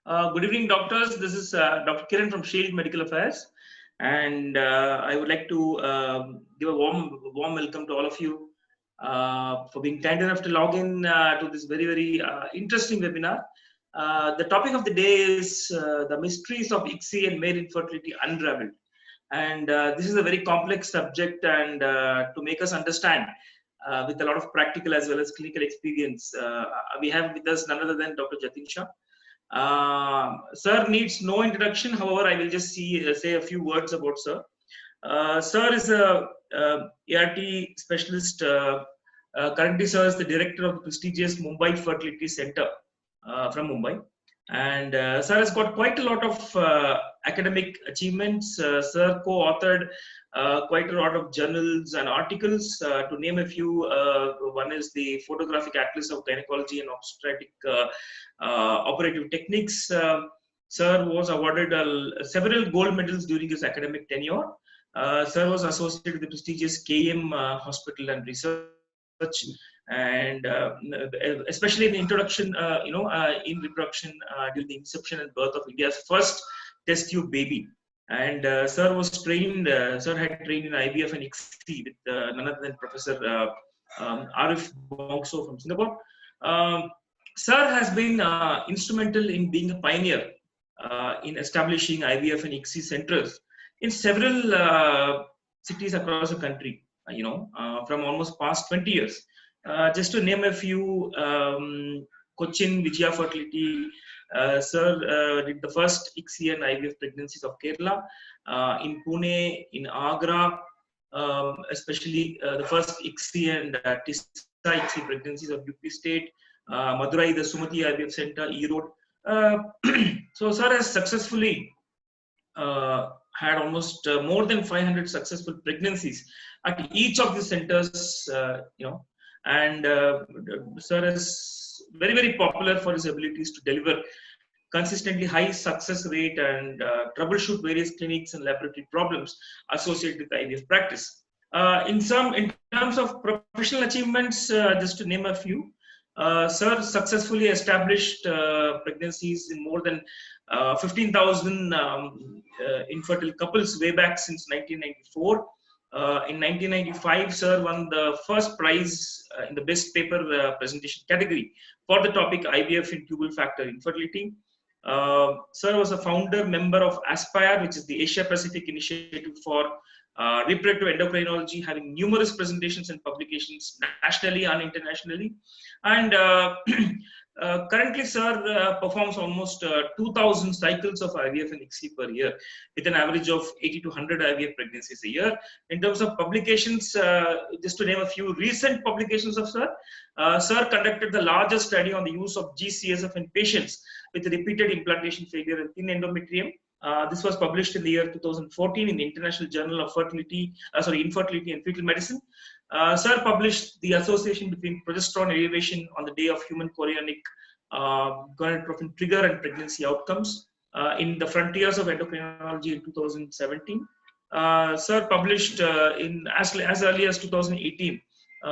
Good evening, doctors. This is Dr. Kiran from Shield Medical Affairs, and I would like to give a warm welcome to all of you for being kind enough to log in to this very interesting webinar. The topic of the day is the mysteries of ICSI and male infertility unraveled, and this is a very complex subject, and to make us understand. With a lot of practical as well as clinical experience, we have with us none other than Dr. Jatin Shah. Sir needs no introduction. However, I will just say a few words about Sir. Sir is a ART specialist. Currently, Sir is the director of the prestigious Mumbai Fertility Center from Mumbai. And Sir has got quite a lot of academic achievements. Sir co-authored quite a lot of journals and articles. To name a few, one is the Photographic Atlas of Gynecology and Obstetric Operative Techniques. Sir was awarded several gold medals during his academic tenure. Sir was associated with the prestigious KM Hospital and Research, and especially in the introduction, in reproduction during the inception and birth of India's first test tube baby. And Sir was trained. Sir had trained in IVF and ICSI with none other than Professor Arif Bongso from Singapore. Sir has been instrumental in being a pioneer in establishing IVF and ICSI centers in several cities across the country, from almost past 20 years. Just to name a few, Cochin Vijaya Fertility, Sir did the first ICSI and IVF pregnancies of Kerala. In Pune, in Agra, especially the first ICSI and Tesa ICSI pregnancies of UP State. Madurai, the Sumati IVF Center, Erode. So Sir has successfully had almost more than 500 successful pregnancies at each of the centers, and Sir is very popular for his abilities to deliver consistently high success rate and troubleshoot various clinics and laboratory problems associated with IVF practice. In terms of professional achievements, just to name a few, Sir successfully established pregnancies in more than 15,000 infertile couples way back since 1994. In 1995, Sir won the first prize in the best paper presentation category for the topic IVF in tubal factor infertility. Sir was a founder member of ASPIRE, which is the Asia Pacific Initiative for Reproductive Endocrinology, having numerous presentations and publications nationally and internationally. And currently, Sir performs almost 2,000 cycles of IVF and ICSI per year, with an average of 80 to 100 IVF pregnancies a year. In terms of publications, just to name a few recent publications of Sir, Sir conducted the largest study on the use of GCSF in patients with repeated implantation failure and thin endometrium. This was published in the year 2014 in the International Journal of Infertility and Fetal Medicine. Sir published the association between progesterone elevation on the day of human chorionic gonadotropin trigger and pregnancy outcomes in the Frontiers of Endocrinology in 2017. Sir published as early as 2018.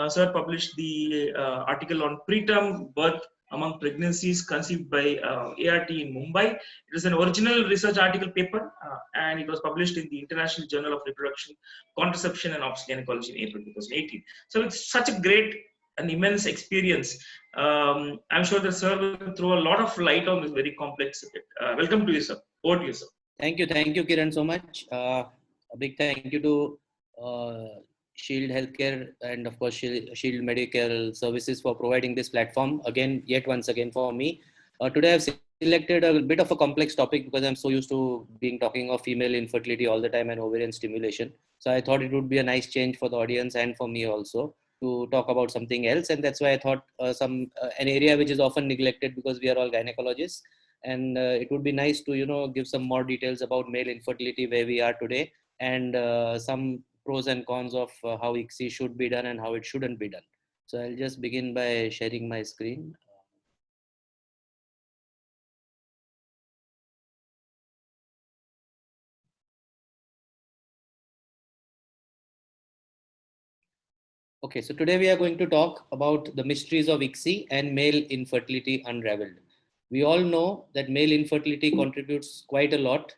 Sir published the article on preterm birth among pregnancies conceived by ART in Mumbai. It is an original research article paper, and it was published in the International Journal of Reproduction, Contraception and Gynecology in April 2018. So it's such a great and immense experience. I'm sure that Sir will throw a lot of light on this very complex subject. Welcome to you, Sir. Over to you, Sir. Thank you, Kiran, so much. A big thank you to Shield Healthcare and of course Shield Medical Services for providing this platform once again for me. Today I've selected a bit of a complex topic because I'm so used to talking of female infertility all the time and ovarian stimulation. So I thought it would be a nice change for the audience and for me also to talk about something else, and that's why I thought an area which is often neglected because we are all gynecologists, and it would be nice to give some more details about male infertility where we are today, and some pros and cons of how ICSI should be done and how it shouldn't be done. So I'll just begin by sharing my screen. Okay, so today we are going to talk about the mysteries of ICSI and male infertility unraveled. We all know that male infertility contributes quite a lot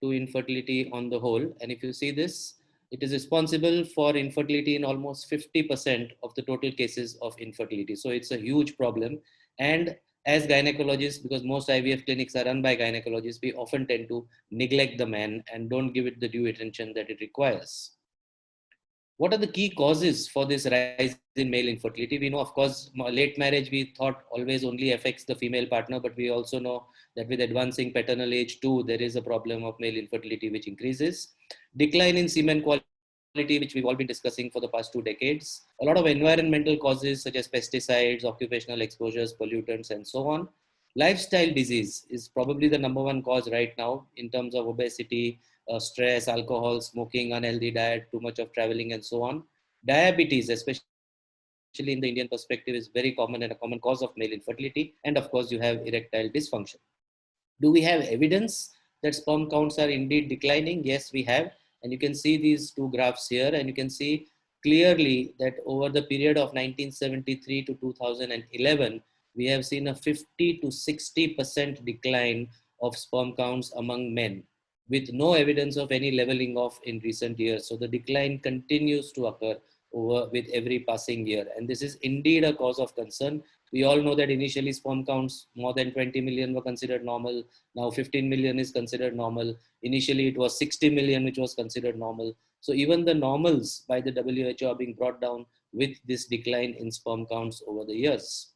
to infertility on the whole. And if you see this, it is responsible for infertility in almost 50% of the total cases of infertility. So it's a huge problem. And as gynecologists, because most IVF clinics are run by gynecologists, we often tend to neglect the man and don't give it the due attention that it requires. What are the key causes for this rise in male infertility? We know, of course, late marriage we thought always only affects the female partner, but we also know that with advancing paternal age too, there is a problem of male infertility which increases. Decline in semen quality, which we've all been discussing for the past 2 decades. A lot of environmental causes such as pesticides, occupational exposures, pollutants, and so on. Lifestyle disease is probably the #1 cause right now in terms of obesity, stress, alcohol, smoking, unhealthy diet, too much of traveling, and so on. Diabetes, especially in the Indian perspective, is very common and a common cause of male infertility. And of course, you have erectile dysfunction. Do we have evidence that sperm counts are indeed declining? Yes, we have. And you can see these two graphs here, and you can see clearly that over the period of 1973 to 2011, we have seen a 50 to 60% decline of sperm counts among men, with no evidence of any leveling off in recent years. So the decline continues to occur with every passing year. And this is indeed a cause of concern. We all know that initially sperm counts more than 20 million were considered normal. Now 15 million is considered normal. Initially it was 60 million, which was considered normal. So even the normals by the WHO are being brought down with this decline in sperm counts over the years.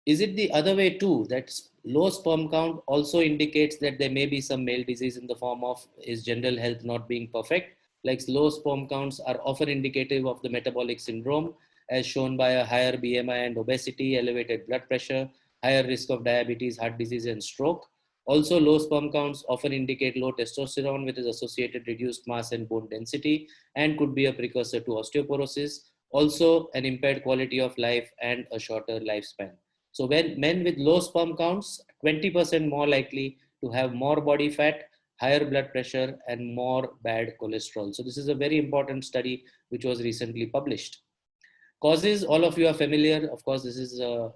Is it the other way too, that low sperm count also indicates that there may be some male disease in the form of his general health not being perfect? Like low sperm counts are often indicative of the metabolic syndrome, as shown by a higher BMI and obesity, elevated blood pressure, higher risk of diabetes, heart disease, and stroke. Also, low sperm counts often indicate low testosterone, which is associated reduced mass and bone density, and could be a precursor to osteoporosis. Also, an impaired quality of life and a shorter lifespan. So when men with low sperm counts, 20% more likely to have more body fat, higher blood pressure, and more bad cholesterol. So this is a very important study which was recently published. Causes, all of you are familiar. Of course, this is a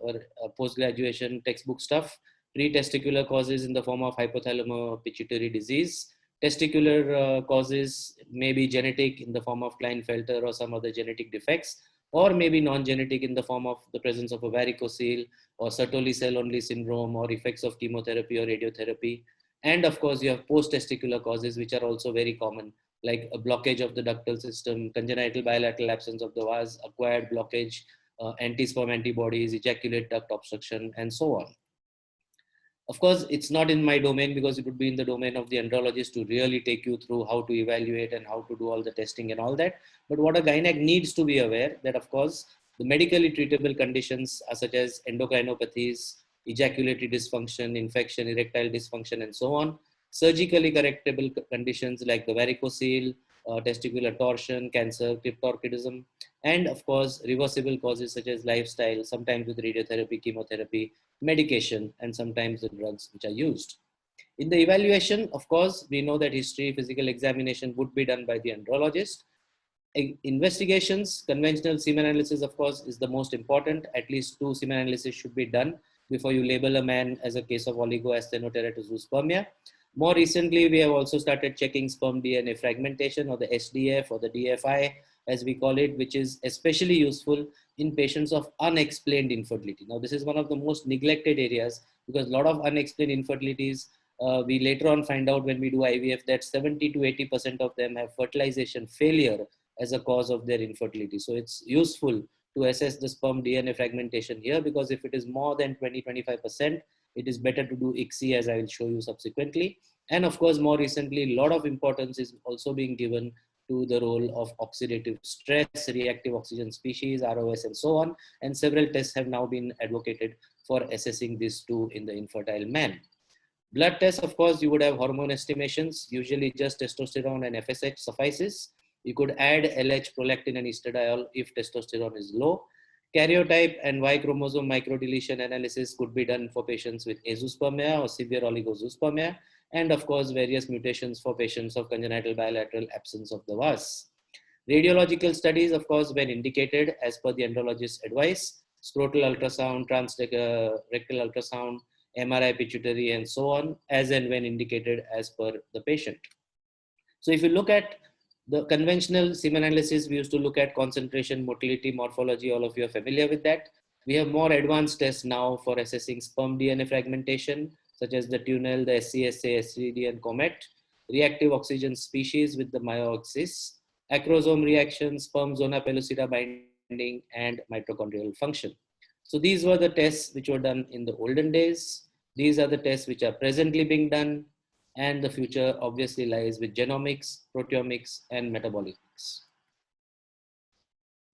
post-graduation textbook stuff. Pre-testicular causes in the form of hypothalamo-pituitary disease. Testicular causes may be genetic in the form of Klinefelter or some other genetic defects, or maybe non-genetic in the form of the presence of a varicocele or Sertoli cell-only syndrome or effects of chemotherapy or radiotherapy. And of course, you have post-testicular causes, which are also very common, like a blockage of the ductal system, congenital bilateral absence of the vase, acquired blockage, anti-sperm antibodies, ejaculate duct obstruction, and so on. Of course, it's not in my domain because it would be in the domain of the andrologist to really take you through how to evaluate and how to do all the testing and all that. But what a gynec needs to be aware that, of course, the medically treatable conditions are such as endocrinopathies, ejaculatory dysfunction, infection, erectile dysfunction, and so on. Surgically correctable conditions like the varicocele, testicular torsion, cancer, cryptorchidism, and of course, reversible causes such as lifestyle, sometimes with radiotherapy, chemotherapy, medication, and sometimes the drugs which are used. In the evaluation, of course, we know that history, physical examination would be done by the andrologist. Investigations, conventional semen analysis, of course, is the most important. At least 2 semen analysis should be done before you label a man as a case of oligoasthenoteratozoospermia. More recently, we have also started checking sperm DNA fragmentation, or the SDF or the DFI, as we call it, which is especially useful in patients of unexplained infertility. Now, this is one of the most neglected areas because a lot of unexplained infertilities, we later on find out when we do IVF that 70 to 80% of them have fertilization failure as a cause of their infertility. So it's useful to assess the sperm DNA fragmentation here, because if it is more than 20-25%, it is better to do ICSI, as I will show you subsequently. And of course, more recently, a lot of importance is also being given to the role of oxidative stress, reactive oxygen species, ROS, and so on. And several tests have now been advocated for assessing these two in the infertile man. Blood tests, of course, you would have hormone estimations. Usually just testosterone and FSH suffices. You could add LH, prolactin, and estradiol if testosterone is low. Karyotype and Y chromosome microdeletion analysis could be done for patients with azoospermia or severe oligozoospermia, and of course, various mutations for patients of congenital bilateral absence of the vas. Radiological studies, of course, when indicated as per the andrologist's advice. scrotal ultrasound, rectal ultrasound, MRI pituitary, and so on, as and when indicated as per the patient. So if you look at the conventional semen analysis, we used to look at concentration, motility, morphology. All of you are familiar with that. We have more advanced tests now for assessing sperm DNA fragmentation, such as the tunnel, the SCSA, SCD, and COMET, reactive oxygen species with the myoxis, acrosome reaction, sperm zona pellucida binding, and mitochondrial function. So these were the tests which were done in the olden days. These are the tests which are presently being done, and the future obviously lies with genomics, proteomics, and metabolics.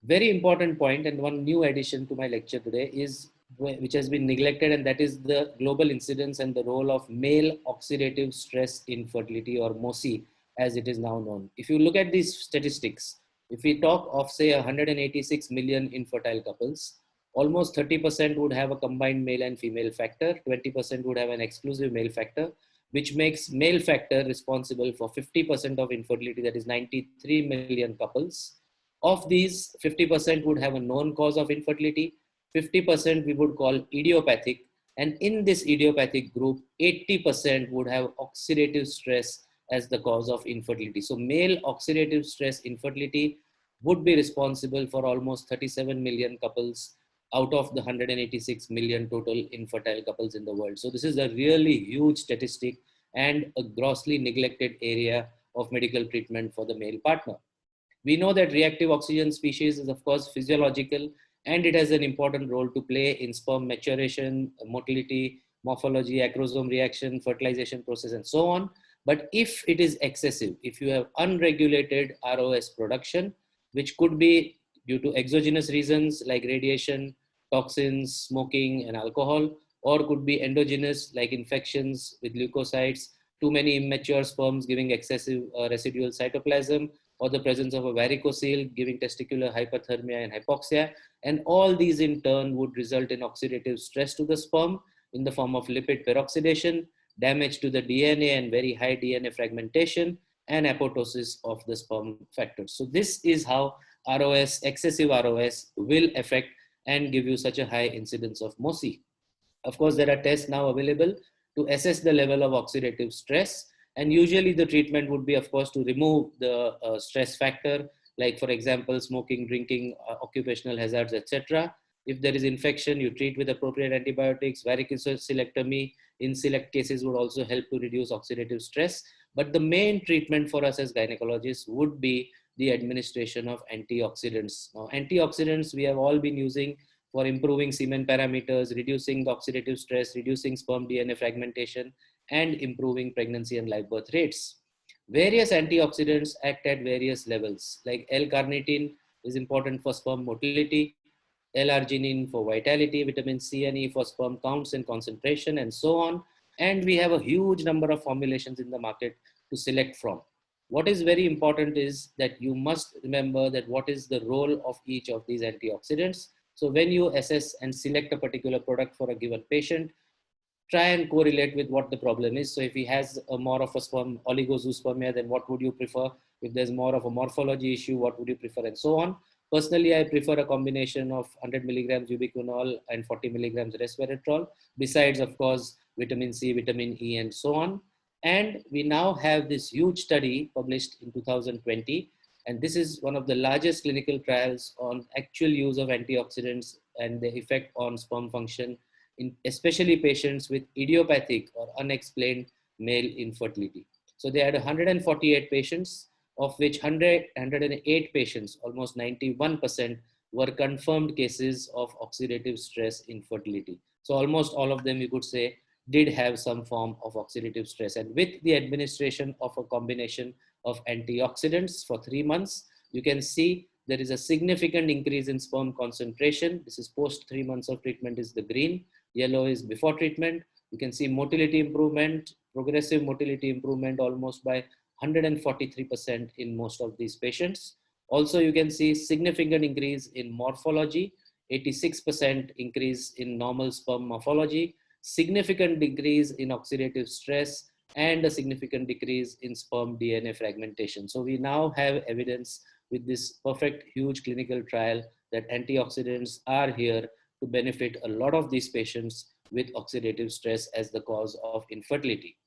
Very important point, and one new addition to my lecture today is, which has been neglected, and that is the global incidence and the role of male oxidative stress infertility, or MOSI as it is now known. If you look at these statistics, if we talk of say 186 million infertile couples, almost 30% would have a combined male and female factor, 20% would have an exclusive male factor, which makes male factor responsible for 50% of infertility, that is 93 million couples. Of these, 50% would have a known cause of infertility, 50% we would call idiopathic, and in this idiopathic group, 80% would have oxidative stress as the cause of infertility. So male oxidative stress infertility would be responsible for almost 37 million couples out of the 186 million total infertile couples in the world. So this is a really huge statistic and a grossly neglected area of medical treatment for the male partner. We know that reactive oxygen species is of course physiological, and it has an important role to play in sperm maturation, motility, morphology, acrosome reaction, fertilization process, and so on. But if it is excessive, if you have unregulated ROS production, which could be due to exogenous reasons like radiation, toxins, smoking, and alcohol, or could be endogenous like infections with leukocytes, too many immature sperms giving excessive residual cytoplasm, or the presence of a varicocele giving testicular hyperthermia and hypoxia. And all these in turn would result in oxidative stress to the sperm in the form of lipid peroxidation, damage to the DNA and very high DNA fragmentation, and apoptosis of the sperm factors. So this is how ROS, excessive ROS, will affect and give you such a high incidence of MOSI. Of course, there are tests now available to assess the level of oxidative stress. And usually the treatment would be, of course, to remove the stress factor, like for example, smoking, drinking, occupational hazards, etc. If there is infection, you treat with appropriate antibiotics. Varicocelectomy in select cases would also help to reduce oxidative stress. But the main treatment for us as gynecologists would be the administration of antioxidants. Now, antioxidants we have all been using for improving semen parameters, reducing the oxidative stress, reducing sperm DNA fragmentation, and improving pregnancy and live birth rates. Various antioxidants act at various levels, like L-carnitine is important for sperm motility, L-arginine for vitality, vitamin C and E for sperm counts and concentration, and so on. And we have a huge number of formulations in the market to select from. What is very important is that you must remember that what is the role of each of these antioxidants. So when you assess and select a particular product for a given patient, try and correlate with what the problem is. So if he has a more of a sperm oligozoospermia, then what would you prefer? If there's more of a morphology issue, what would you prefer, and so on. Personally, I prefer a combination of 100 milligrams ubiquinol and 40 milligrams resveratrol, besides, of course, vitamin C, vitamin E, and so on. And we now have this huge study published in 2020. And this is one of the largest clinical trials on actual use of antioxidants and the effect on sperm function in especially patients with idiopathic or unexplained male infertility. So they had 148 patients, of which 108 patients, almost 91%, were confirmed cases of oxidative stress infertility. So almost all of them, you could say, did have some form of oxidative stress. And with the administration of a combination of antioxidants for 3 months, you can see there is a significant increase in sperm concentration. This is post 3 months of treatment is the green. Yellow is before treatment. You can see motility improvement, progressive motility improvement almost by 143% in most of these patients. Also, you can see significant increase in morphology, 86% increase in normal sperm morphology, significant decrease in oxidative stress, and a significant decrease in sperm DNA fragmentation. So we now have evidence with this perfect huge clinical trial that antioxidants are here to benefit a lot of these patients with oxidative stress as the cause of infertility.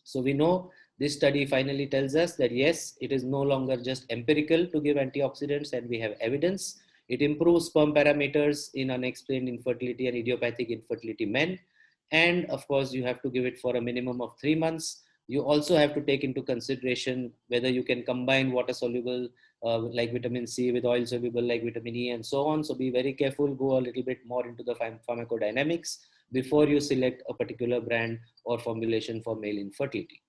So we know this study finally tells us that yes, it is no longer just empirical to give antioxidants, and we have evidence. It improves sperm parameters in unexplained infertility and idiopathic infertility men. And of course, you have to give it for a minimum of 3 months. You also have to take into consideration whether you can combine water soluble like vitamin C with oil soluble like vitamin E and so on. So be very careful, go a little bit more into the pharmacodynamics before you select a particular brand or formulation for male infertility.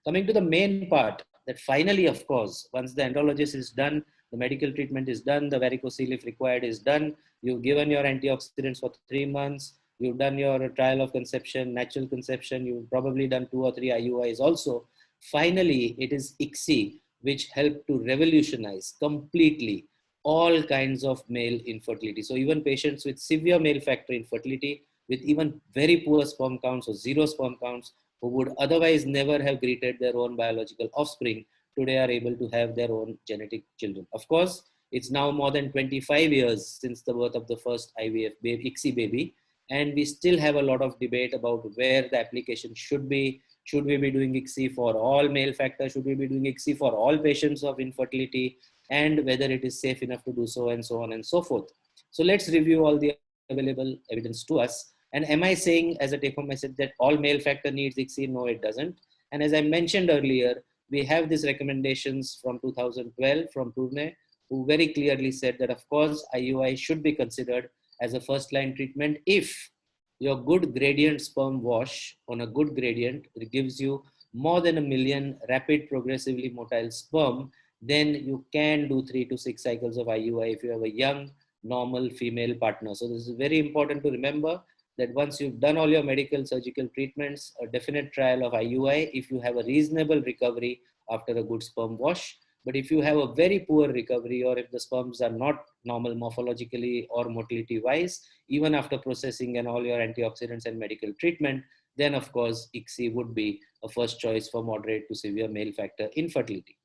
Coming to the main part, that finally, of course, once the andrologist is done, the medical treatment is done, the varicocele if required is done, you've given your antioxidants for 3 months, you've done your trial of conception, natural conception, you've probably done 2 or 3 IUIs also. Finally, it is ICSI which helped to revolutionize completely all kinds of male infertility. So even patients with severe male factor infertility, with even very poor sperm counts or 0 sperm counts, who would otherwise never have greeted their own biological offspring, today are able to have their own genetic children. Of course, it's now more than 25 years since the birth of the first IVF baby, ICSI baby, and we still have a lot of debate about where the application should be. Should we be doing ICSI for all male factor? Should we be doing ICSI for all patients of infertility? And whether it is safe enough to do so, and so on and so forth. So let's review all the available evidence to us. And am I saying as a take-home message that all male factor needs ICSI? No, it doesn't. And as I mentioned earlier, we have these recommendations from 2012 from Tourne, who very clearly said that, of course, IUI should be considered as a first-line treatment if your good gradient sperm wash on a good gradient gives you more than 1 million rapid progressively motile sperm, then you can do 3 to 6 cycles of IUI if you have a young, normal female partner. So this is very important to remember, that once you've done all your medical surgical treatments, a definite trial of IUI if you have a reasonable recovery after a good sperm wash. But if you have a very poor recovery, or if the sperms are not normal morphologically or motility wise, even after processing and all your antioxidants and medical treatment, then of course ICSI would be a first choice for moderate to severe male factor infertility.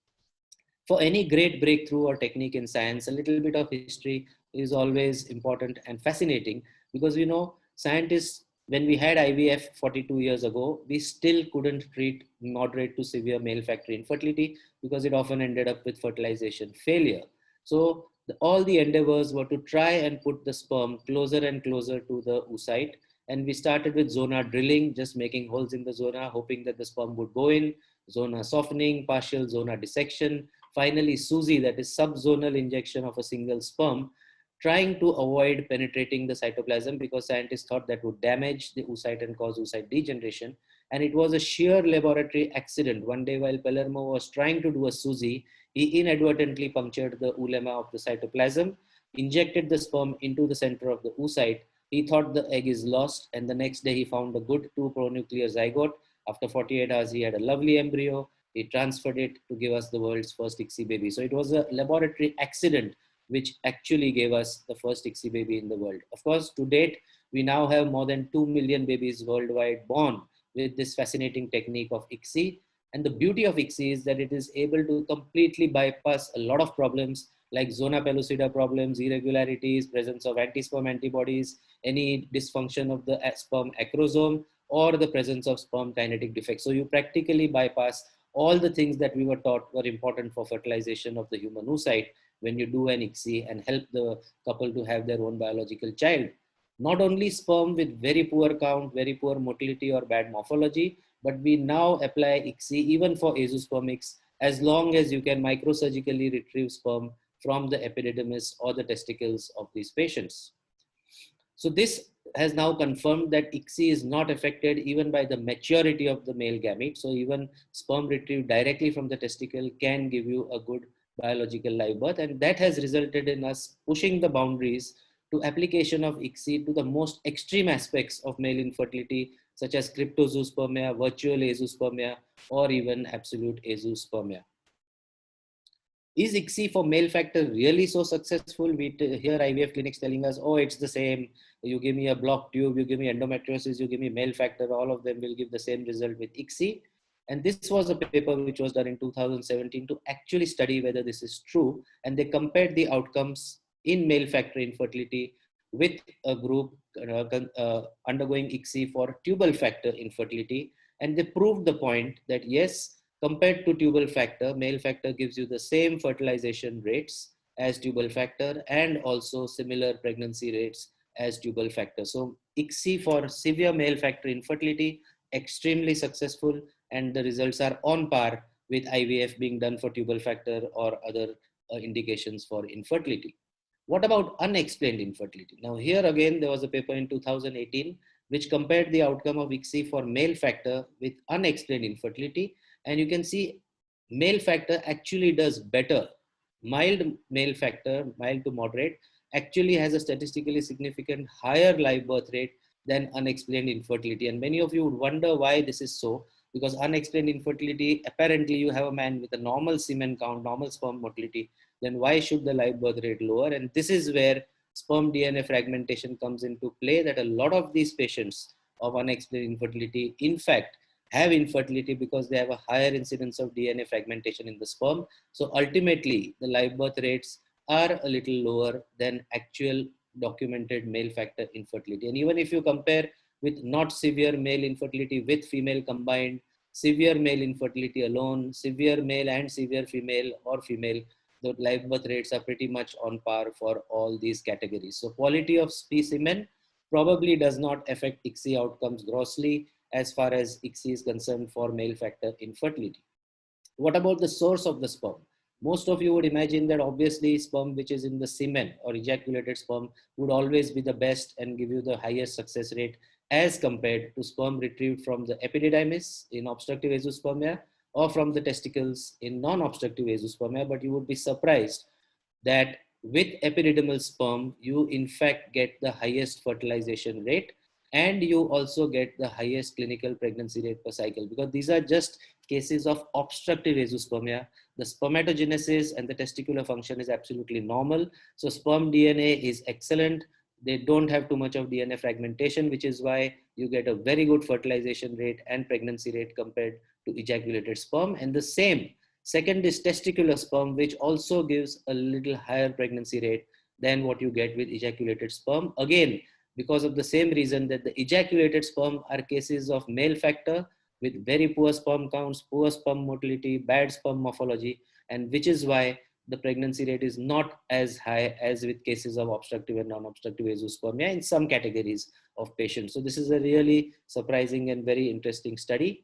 For any great breakthrough or technique in science, a little bit of history is always important and fascinating, because we know scientists, when we had IVF 42 years ago, we still couldn't treat moderate to severe male factor infertility because it often ended up with fertilization failure. So all the endeavors were to try and put the sperm closer and closer to the oocyte. And we started with zona drilling, just making holes in the zona, hoping that the sperm would go in, zona softening, partial zona dissection, finally SUSI, that is subzonal injection of a single sperm, trying to avoid penetrating the cytoplasm because scientists thought that would damage the oocyte and cause oocyte degeneration. And it was a sheer laboratory accident. One day while Palermo was trying to do a SUSI, he inadvertently punctured the ulema of the cytoplasm, injected the sperm into the center of the oocyte. He thought the egg is lost, and the next day he found a good 2 pronuclear zygote. After 48 hours, he had a lovely embryo. He transferred it to give us the world's first ICSI baby. So it was a laboratory accident which actually gave us the first ICSI baby in the world. Of course, to date, we now have more than 2 million babies worldwide born with this fascinating technique of ICSI. And the beauty of ICSI is that it is able to completely bypass a lot of problems like zona pellucida problems, irregularities, presence of anti-sperm antibodies, any dysfunction of the sperm acrosome, or the presence of sperm kinetic defects. So you practically bypass all the things that we were taught were important for fertilization of the human oocyte when you do an ICSI and help the couple to have their own biological child. Not only sperm with very poor count, very poor motility or bad morphology, but we now apply ICSI even for azoospermics, as long as you can microsurgically retrieve sperm from the epididymis or the testicles of these patients. So this has now confirmed that ICSI is not affected even by the maturity of the male gamete. So even sperm retrieved directly from the testicle can give you a good biological live birth. And that has resulted in us pushing the boundaries to application of ICSI to the most extreme aspects of male infertility, such as cryptozoospermia, virtual azoospermia, or even absolute azoospermia. Is ICSI for male factor really so successful? We hear IVF clinics telling us, oh, it's the same. You give me a blocked tube, you give me endometriosis, you give me male factor, all of them will give the same result with ICSI. And this was a paper which was done in 2017 to actually study whether this is true. And they compared the outcomes in male factor infertility with a group undergoing ICSI for tubal factor infertility. And they proved the point that yes, compared to tubal factor, male factor gives you the same fertilization rates as tubal factor and also similar pregnancy rates as tubal factor. So ICSI for severe male factor infertility, extremely successful, and the results are on par with IVF being done for tubal factor or other indications for infertility. What about unexplained infertility? Now here again, there was a paper in 2018 which compared the outcome of ICSI for male factor with unexplained infertility. And you can see male factor actually does better. Mild male factor, mild to moderate, actually has a statistically significant higher live birth rate than unexplained infertility. And many of you would wonder why this is so, because unexplained infertility, apparently you have a man with a normal semen count, normal sperm motility, then why should the live birth rate lower? And this is where sperm DNA fragmentation comes into play, that a lot of these patients of unexplained infertility, in fact, have infertility because they have a higher incidence of DNA fragmentation in the sperm. So ultimately, the live birth rates are a little lower than actual documented male factor infertility. And even if you compare with not severe male infertility with female combined, severe male infertility alone, severe male and severe female or female, the live birth rates are pretty much on par for all these categories. So quality of specimen probably does not affect ICSI outcomes grossly as far as ICSI is concerned for male factor infertility. What about the source of the sperm? Most of you would imagine that obviously sperm which is in the semen or ejaculated sperm would always be the best and give you the highest success rate as compared to sperm retrieved from the epididymis in obstructive azoospermia or from the testicles in non-obstructive azoospermia. But you would be surprised that with epididymal sperm, you in fact get the highest fertilization rate and you also get the highest clinical pregnancy rate per cycle, because these are just cases of obstructive azoospermia. The spermatogenesis and the testicular function is absolutely normal. So sperm DNA is excellent. They don't have too much of DNA fragmentation, which is why you get a very good fertilization rate and pregnancy rate compared to ejaculated sperm. And the same, second is testicular sperm, which also gives a little higher pregnancy rate than what you get with ejaculated sperm. Again, because of the same reason that the ejaculated sperm are cases of male factor with very poor sperm counts, poor sperm motility, bad sperm morphology, and which is why the pregnancy rate is not as high as with cases of obstructive and non-obstructive azoospermia in some categories of patients. So this is a really surprising and very interesting study.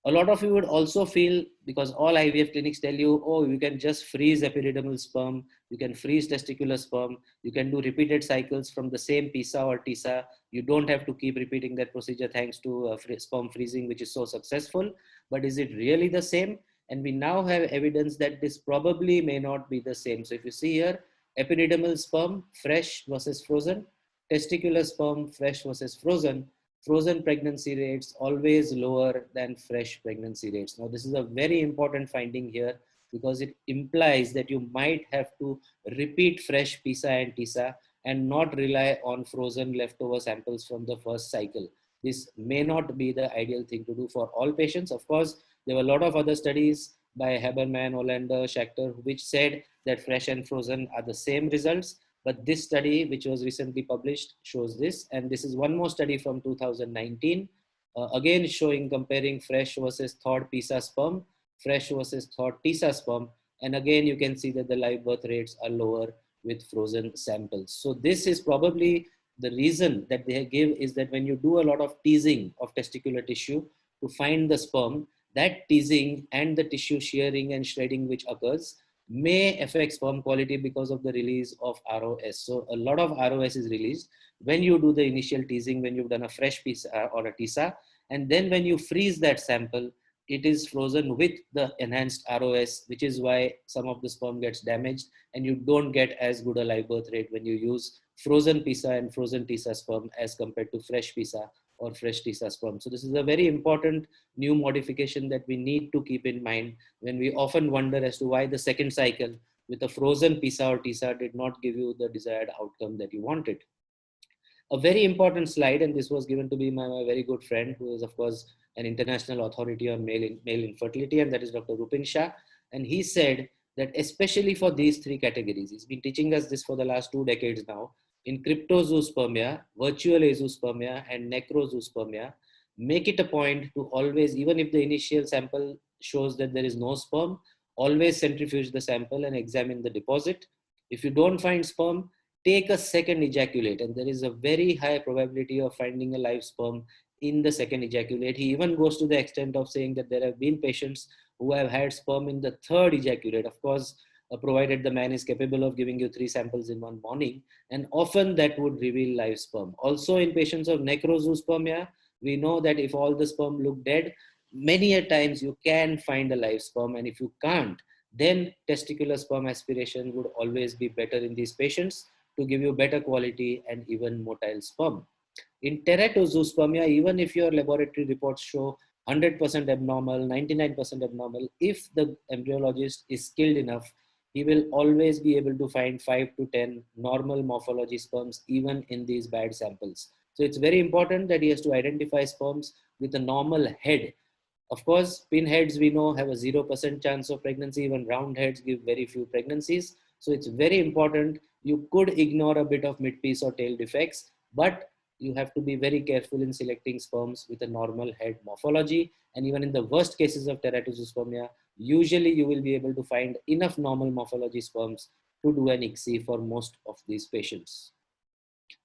A lot of you would also feel, because all IVF clinics tell you, oh, you can just freeze epididymal sperm, you can freeze testicular sperm, you can do repeated cycles from the same PISA or Tesa. You don't have to keep repeating that procedure thanks to sperm freezing, which is so successful. But is it really the same? And we now have evidence that this probably may not be the same. So if you see here, epididymal sperm, fresh versus frozen, testicular sperm, fresh versus frozen, frozen pregnancy rates always lower than fresh pregnancy rates. Now, this is a very important finding here because it implies that you might have to repeat fresh PISA and Tesa and not rely on frozen leftover samples from the first cycle. This may not be the ideal thing to do for all patients. Of course, there were a lot of other studies by Haberman, Hollander, Schachter, which said that fresh and frozen are the same results. But this study, which was recently published, shows this. And this is one more study from 2019, again showing comparing fresh versus thawed PISA sperm, fresh versus thawed Tesa sperm. And again, you can see that the live birth rates are lower with frozen samples. So this is probably the reason that they give, is that when you do a lot of teasing of testicular tissue to find the sperm, that teasing and the tissue shearing and shredding which occurs may affect sperm quality because of the release of ROS. So a lot of ROS is released when you do the initial teasing, when you've done a fresh PISA or a Tesa, and then when you freeze that sample, it is frozen with the enhanced ROS, which is why some of the sperm gets damaged and you don't get as good a live birth rate when you use frozen PISA and frozen Tesa sperm as compared to fresh PISA or fresh Tesa sperm. So this is a very important new modification that we need to keep in mind when we often wonder as to why the second cycle with a frozen PISA or Tesa did not give you the desired outcome that you wanted. A very important slide, and this was given to me by my very good friend, who is of course an international authority on male infertility, and that is Dr. Rupin Shah. And he said that especially for these three categories, he's been teaching us this for the last 2 decades now, in cryptozoospermia, virtual azoospermia, and necrozoospermia, make it a point to always, even if the initial sample shows that there is no sperm, always centrifuge the sample and examine the deposit. If you don't find sperm, take a second ejaculate, and there is a very high probability of finding a live sperm in the second ejaculate. He even goes to the extent of saying that there have been patients who have had sperm in the third ejaculate. Of course, provided the man is capable of giving you 3 samples in one morning, and often that would reveal live sperm. Also, in patients of necrozoospermia, we know that if all the sperm look dead, many a times you can find a live sperm, and if you can't, then testicular sperm aspiration would always be better in these patients to give you better quality and even motile sperm. In teratozoospermia, even if your laboratory reports show 100% abnormal, 99% abnormal, if the embryologist is skilled enough, he will always be able to find 5 to 10 normal morphology sperms even in these bad samples. So it's very important that he has to identify sperms with a normal head. Of course, pinheads we know have a 0% chance of pregnancy. Even round heads give very few pregnancies. So it's very important. You could ignore a bit of midpiece or tail defects, but you have to be very careful in selecting sperms with a normal head morphology. And even in the worst cases of teratozoospermia, usually you will be able to find enough normal morphology sperms to do an ICSI for most of these patients.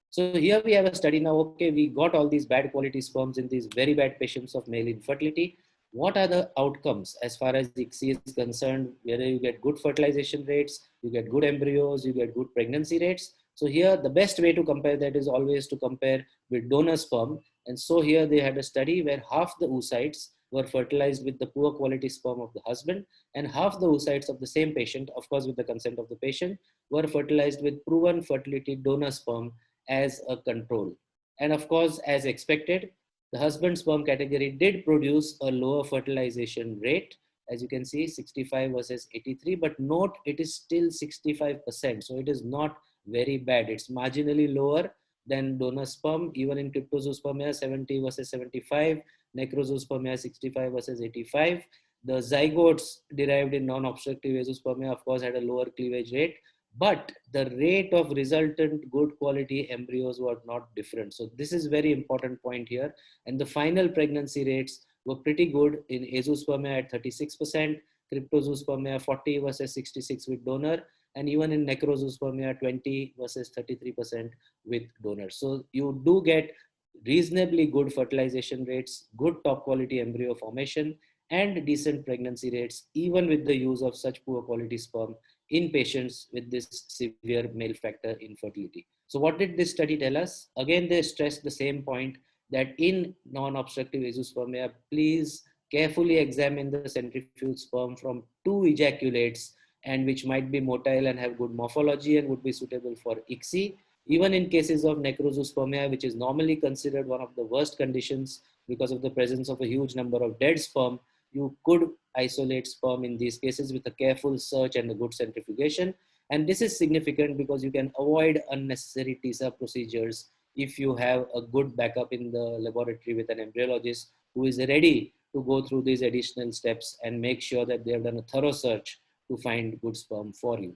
So here we have a study now. Okay, we got all these bad quality sperms in these very bad patients of male infertility. What are the outcomes as far as the ICSI is concerned? Whether you get good fertilization rates, you get good embryos, you get good pregnancy rates. So here the best way to compare that is always to compare with donor sperm. And so here they had a study where half the oocytes were fertilized with the poor quality sperm of the husband, and half the oocytes of the same patient, of course with the consent of the patient, were fertilized with proven fertility donor sperm as a control. And of course, as expected, the husband sperm category did produce a lower fertilization rate. As you can see, 65 versus 83, but note it is still 65%. So it is not very bad. It's marginally lower than donor sperm. Even in cryptozoospermia, 70 versus 75, necrozoospermia, 65 versus 85. The zygotes derived in non-obstructive aerospermia, of course, had a lower cleavage rate, but the rate of resultant good quality embryos were not different. So this is very important point here. And the final pregnancy rates were pretty good in azoospermia at 36%, cryptozoospermia 40 versus 66 with donor, and even in necrozoospermia 20 versus 33% with donor. So you do get reasonably good fertilization rates, good top quality embryo formation, and decent pregnancy rates, even with the use of such poor quality sperm in patients with this severe male factor infertility. So what did this study tell us? Again, they stressed the same point that in non-obstructive azoospermia, please carefully examine the centrifuge sperm from 2 ejaculates, and which might be motile and have good morphology and would be suitable for ICSI. Even in cases of necrozoospermia, which is normally considered one of the worst conditions because of the presence of a huge number of dead sperm, you could isolate sperm in these cases with a careful search and a good centrifugation. And this is significant because you can avoid unnecessary Tesa procedures if you have a good backup in the laboratory with an embryologist who is ready to go through these additional steps and make sure that they have done a thorough search to find good sperm for you.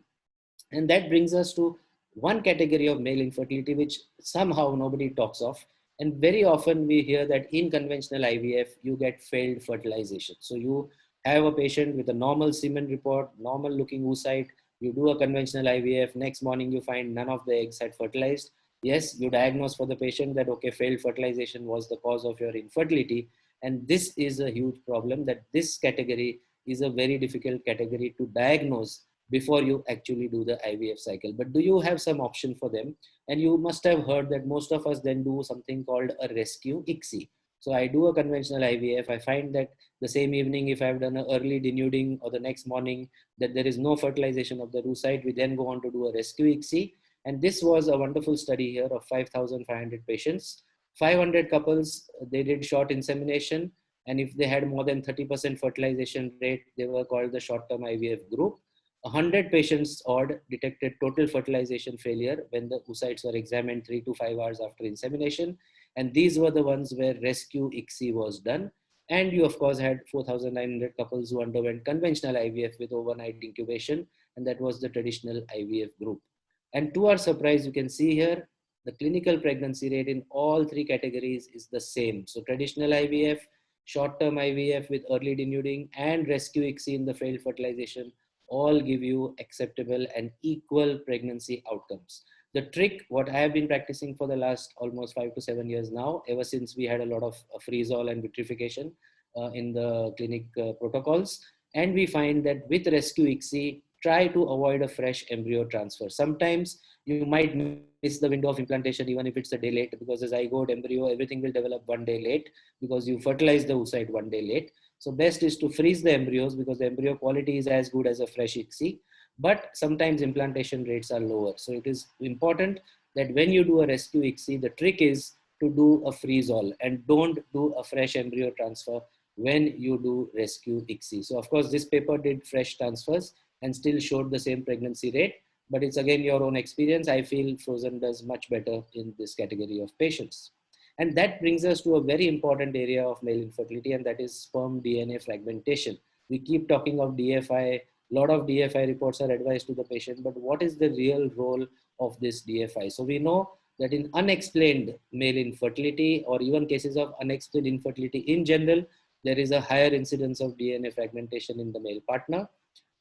And that brings us to one category of male infertility, which somehow nobody talks of. And very often we hear that in conventional IVF, you get failed fertilization. So you have a patient with a normal semen report, normal looking oocyte, you do a conventional IVF, next morning you find none of the eggs had fertilized. Yes, you diagnose for the patient that, okay, failed fertilization was the cause of your infertility. And this is a huge problem, that this category is a very difficult category to diagnose before you actually do the IVF cycle. But do you have some option for them? And you must have heard that most of us then do something called a rescue ICSI. So I do a conventional IVF. I find that the same evening, if I've done an early denuding, or the next morning that there is no fertilization of the oocyte, we then go on to do a rescue ICSI. And this was a wonderful study here of 5,500 patients. 500 couples, they did short insemination. And if they had more than 30% fertilization rate, they were called the short-term IVF group. 100 patients odd detected total fertilization failure when the oocytes were examined 3 to 5 hours after insemination. And these were the ones where rescue ICSI was done. And you, of course, had 4,900 couples who underwent conventional IVF with overnight incubation. And that was the traditional IVF group. And to our surprise, you can see here, the clinical pregnancy rate in all three categories is the same. So traditional IVF, short-term IVF with early denuding, and rescue ICSI in the failed fertilization all give you acceptable and equal pregnancy outcomes. The trick, what I have been practicing for the last almost 5 to 7 years now, ever since we had a lot of freeze-all and vitrification in the clinic protocols, and we find that with rescue ICSI, try to avoid a fresh embryo transfer. Sometimes you might miss the window of implantation even if it's a day late, because as zygote, embryo, everything will develop one day late because you fertilize the oocyte one day late. So best is to freeze the embryos because the embryo quality is as good as a fresh ICSI, but sometimes implantation rates are lower. So it is important that when you do a rescue ICSI, the trick is to do a freeze-all and don't do a fresh embryo transfer when you do rescue ICSI. So of course, this paper did fresh transfers and still showed the same pregnancy rate, but it's again your own experience. I feel frozen does much better in this category of patients. And that brings us to a very important area of male infertility, and that is sperm DNA fragmentation. We keep talking of DFI. A lot of DFI reports are advised to the patient, but what is the real role of this DFI? So we know that in unexplained male infertility, or even cases of unexplained infertility in general, there is a higher incidence of DNA fragmentation in the male partner.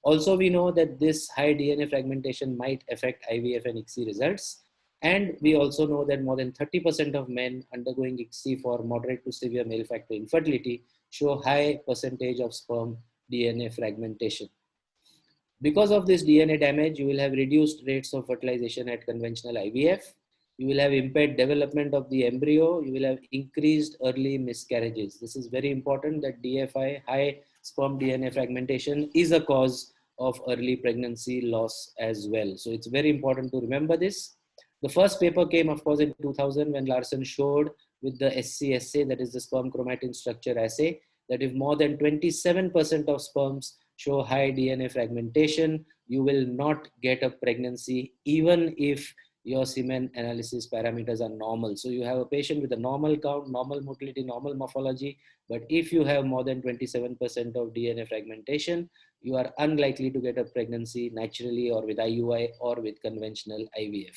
Also, we know that this high DNA fragmentation might affect IVF and ICSI results. And we also know that more than 30% of men undergoing ICSI for moderate to severe male factor infertility show high percentage of sperm DNA fragmentation. Because of this DNA damage, you will have reduced rates of fertilization at conventional IVF. You will have impaired development of the embryo. You will have increased early miscarriages. This is very important, that DFI, high sperm DNA fragmentation, is a cause of early pregnancy loss as well. So it's very important to remember this. The first paper came, of course, in 2000 when Larson showed with the SC assay, that is the sperm chromatin structure assay, that if more than 27% of sperms show high DNA fragmentation, you will not get a pregnancy even if your semen analysis parameters are normal. So you have a patient with a normal count, normal motility, normal morphology, but if you have more than 27% of DNA fragmentation, you are unlikely to get a pregnancy naturally or with IUI or with conventional IVF.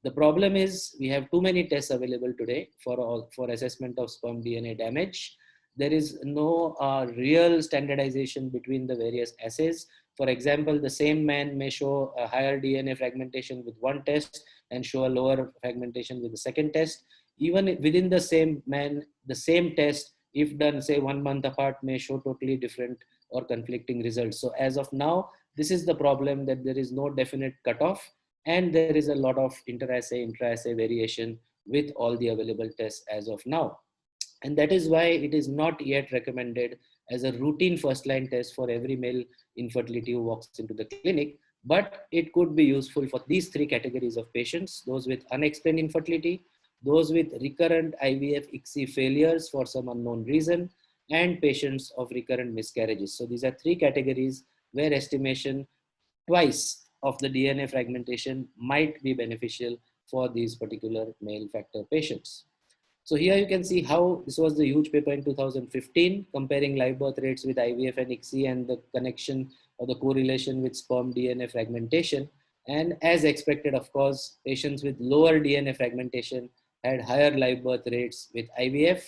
The problem is we have too many tests available today for assessment of sperm DNA damage. There is no real standardization between the various assays. For example, the same man may show a higher DNA fragmentation with one test and show a lower fragmentation with the second test. Even within the same man, the same test, if done say 1 month apart, may show totally different or conflicting results. So as of now, this is the problem, that there is no definite cutoff, and there is a lot of inter-assay, intra-assay variation with all the available tests as of now. And that is why it is not yet recommended as a routine first-line test for every male infertility who walks into the clinic, but it could be useful for these three categories of patients: those with unexplained infertility, those with recurrent IVF ICSI failures for some unknown reason, and patients of recurrent miscarriages. So these are three categories where estimation twice of the DNA fragmentation might be beneficial for these particular male factor patients. So here you can see how this was the huge paper in 2015 comparing live birth rates with IVF and ICSI and the connection or the correlation with sperm DNA fragmentation. And as expected, of course, patients with lower DNA fragmentation had higher live birth rates with IVF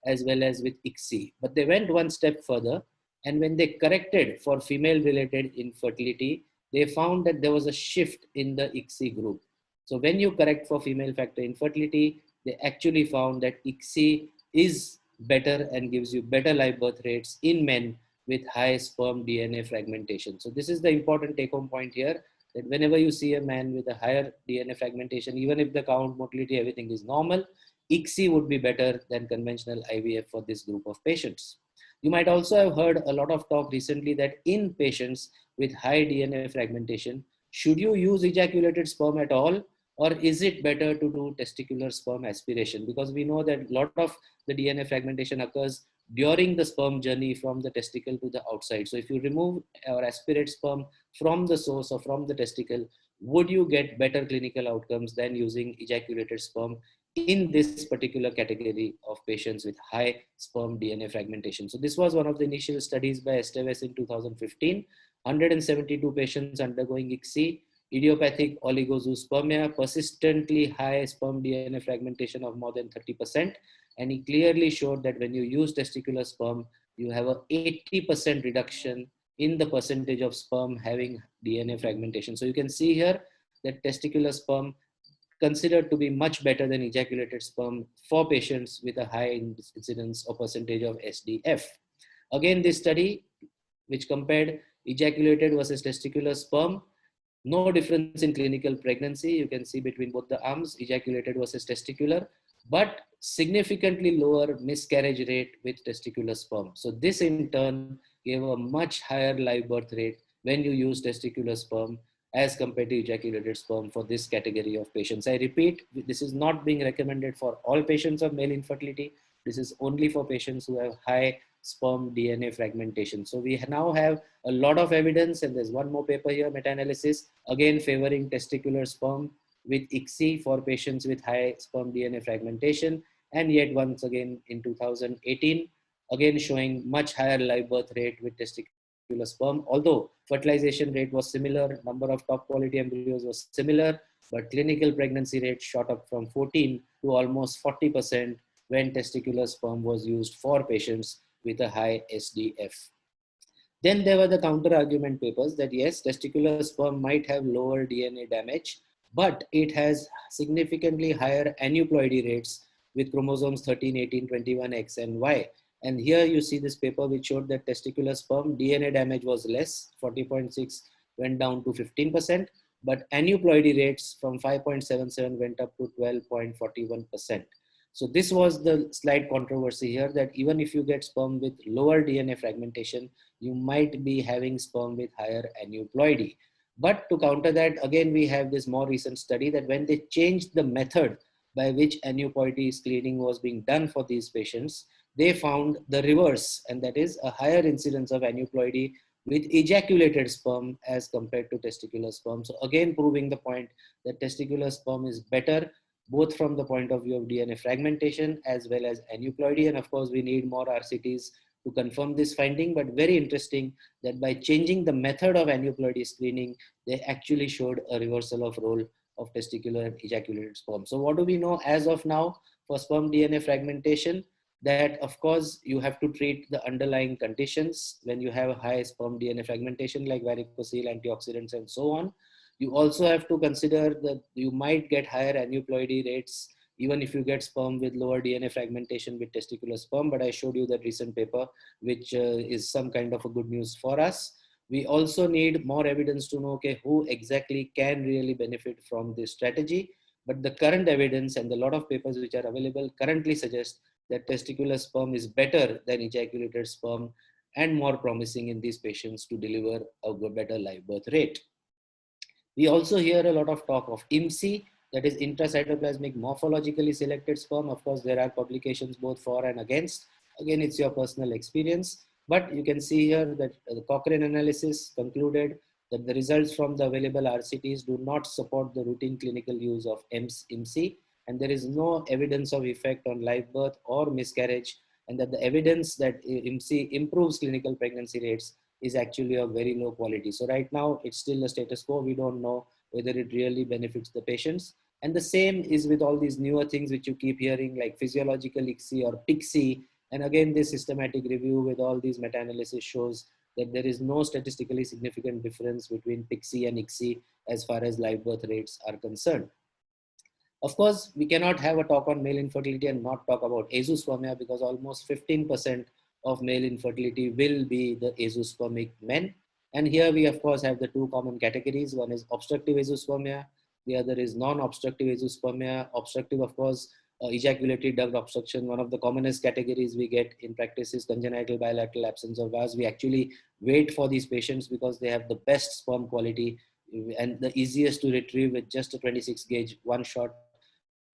as well as with ICSI. But they went one step further, and when they corrected for female-related infertility, they found that there was a shift in the ICSI group. So when you correct for female factor infertility, they actually found that ICSI is better and gives you better live birth rates in men with high sperm DNA fragmentation. So this is the important take-home point here, that whenever you see a man with a higher DNA fragmentation, even if the count, motility, everything is normal, ICSI would be better than conventional IVF for this group of patients. You might also have heard a lot of talk recently that in patients with high DNA fragmentation, should you use ejaculated sperm at all? Or is it better to do testicular sperm aspiration? Because we know that a lot of the DNA fragmentation occurs during the sperm journey from the testicle to the outside. So if you remove or aspirate sperm from the source or from the testicle, would you get better clinical outcomes than using ejaculated sperm in this particular category of patients with high sperm DNA fragmentation? So this was one of the initial studies by Esteves in 2015, 172 patients undergoing ICSI. idiopathic oligozoospermia, persistently high sperm DNA fragmentation of more than 30%. And he clearly showed that when you use testicular sperm, you have a 80% reduction in the percentage of sperm having DNA fragmentation. So you can see here that testicular sperm considered to be much better than ejaculated sperm for patients with a high incidence or percentage of SDF. Again, this study, which compared ejaculated versus testicular sperm, no difference in clinical pregnancy. You can see between both the arms, ejaculated versus testicular, but significantly lower miscarriage rate with testicular sperm. So this in turn gave a much higher live birth rate when you use testicular sperm as compared to ejaculated sperm for this category of patients. I repeat, this is not being recommended for all patients of male infertility. This is only for patients who have high sperm DNA fragmentation. So we now have a lot of evidence, and there's one more paper here, meta-analysis, again favoring testicular sperm with ICSI for patients with high sperm DNA fragmentation. And yet once again in 2018, again showing much higher live birth rate with testicular sperm, although fertilization rate was similar, number of top quality embryos was similar, but clinical pregnancy rate shot up from 14 to almost 40% when testicular sperm was used for patients with a high SDF. Then there were the counter argument papers that yes, testicular sperm might have lower DNA damage, but it has significantly higher aneuploidy rates with chromosomes 13, 18, 21, X and Y. And here you see this paper which showed that testicular sperm DNA damage was less, 40.6 went down to 15%, but aneuploidy rates from 5.77 went up to 12.41%. So this was the slight controversy here, that even if you get sperm with lower DNA fragmentation, you might be having sperm with higher aneuploidy. But to counter that, again, we have this more recent study that when they changed the method by which aneuploidy screening was being done for these patients, they found the reverse, and that is a higher incidence of aneuploidy with ejaculated sperm as compared to testicular sperm. So again, proving the point that testicular sperm is better both from the point of view of DNA fragmentation as well as aneuploidy. And of course, we need more RCTs to confirm this finding, but very interesting that by changing the method of aneuploidy screening, they actually showed a reversal of role of testicular and ejaculated sperm. So what do we know as of now for sperm DNA fragmentation? That of course you have to treat the underlying conditions when you have high sperm DNA fragmentation like varicocele, antioxidants and so on. You also have to consider that you might get higher aneuploidy rates even if you get sperm with lower DNA fragmentation with testicular sperm. But I showed you that recent paper, which is some kind of a good news for us. We also need more evidence to know, okay, who exactly can really benefit from this strategy. But the current evidence and a lot of papers which are available currently suggest that testicular sperm is better than ejaculated sperm and more promising in these patients to deliver a better live birth rate. We also hear a lot of talk of IMSI, that is intracytoplasmic morphologically selected sperm. Of course, there are publications both for and against. Again, it's your personal experience. But you can see here that the Cochrane analysis concluded that the results from the available RCTs do not support the routine clinical use of IMSI, and there is no evidence of effect on live birth or miscarriage, and that the evidence that IMSI improves clinical pregnancy rates is actually of very low quality. So right now it's still a status quo. We don't know whether it really benefits the patients. And the same is with all these newer things which you keep hearing like physiological ICSI or PICSI. And again, this systematic review with all these meta-analysis shows that there is no statistically significant difference between PICSI and ICSI as far as live birth rates are concerned. Of course, we cannot have a talk on male infertility and not talk about azoospermia, because almost 15% of male infertility will be the azoospermic men. And here we of course have the two common categories. One is obstructive azoospermia, the other is non-obstructive azoospermia. Obstructive, of course, ejaculatory duct obstruction. One of the commonest categories we get in practice is congenital bilateral absence of vase. We actually wait for these patients because they have the best sperm quality and the easiest to retrieve with just a 26 gauge one shot.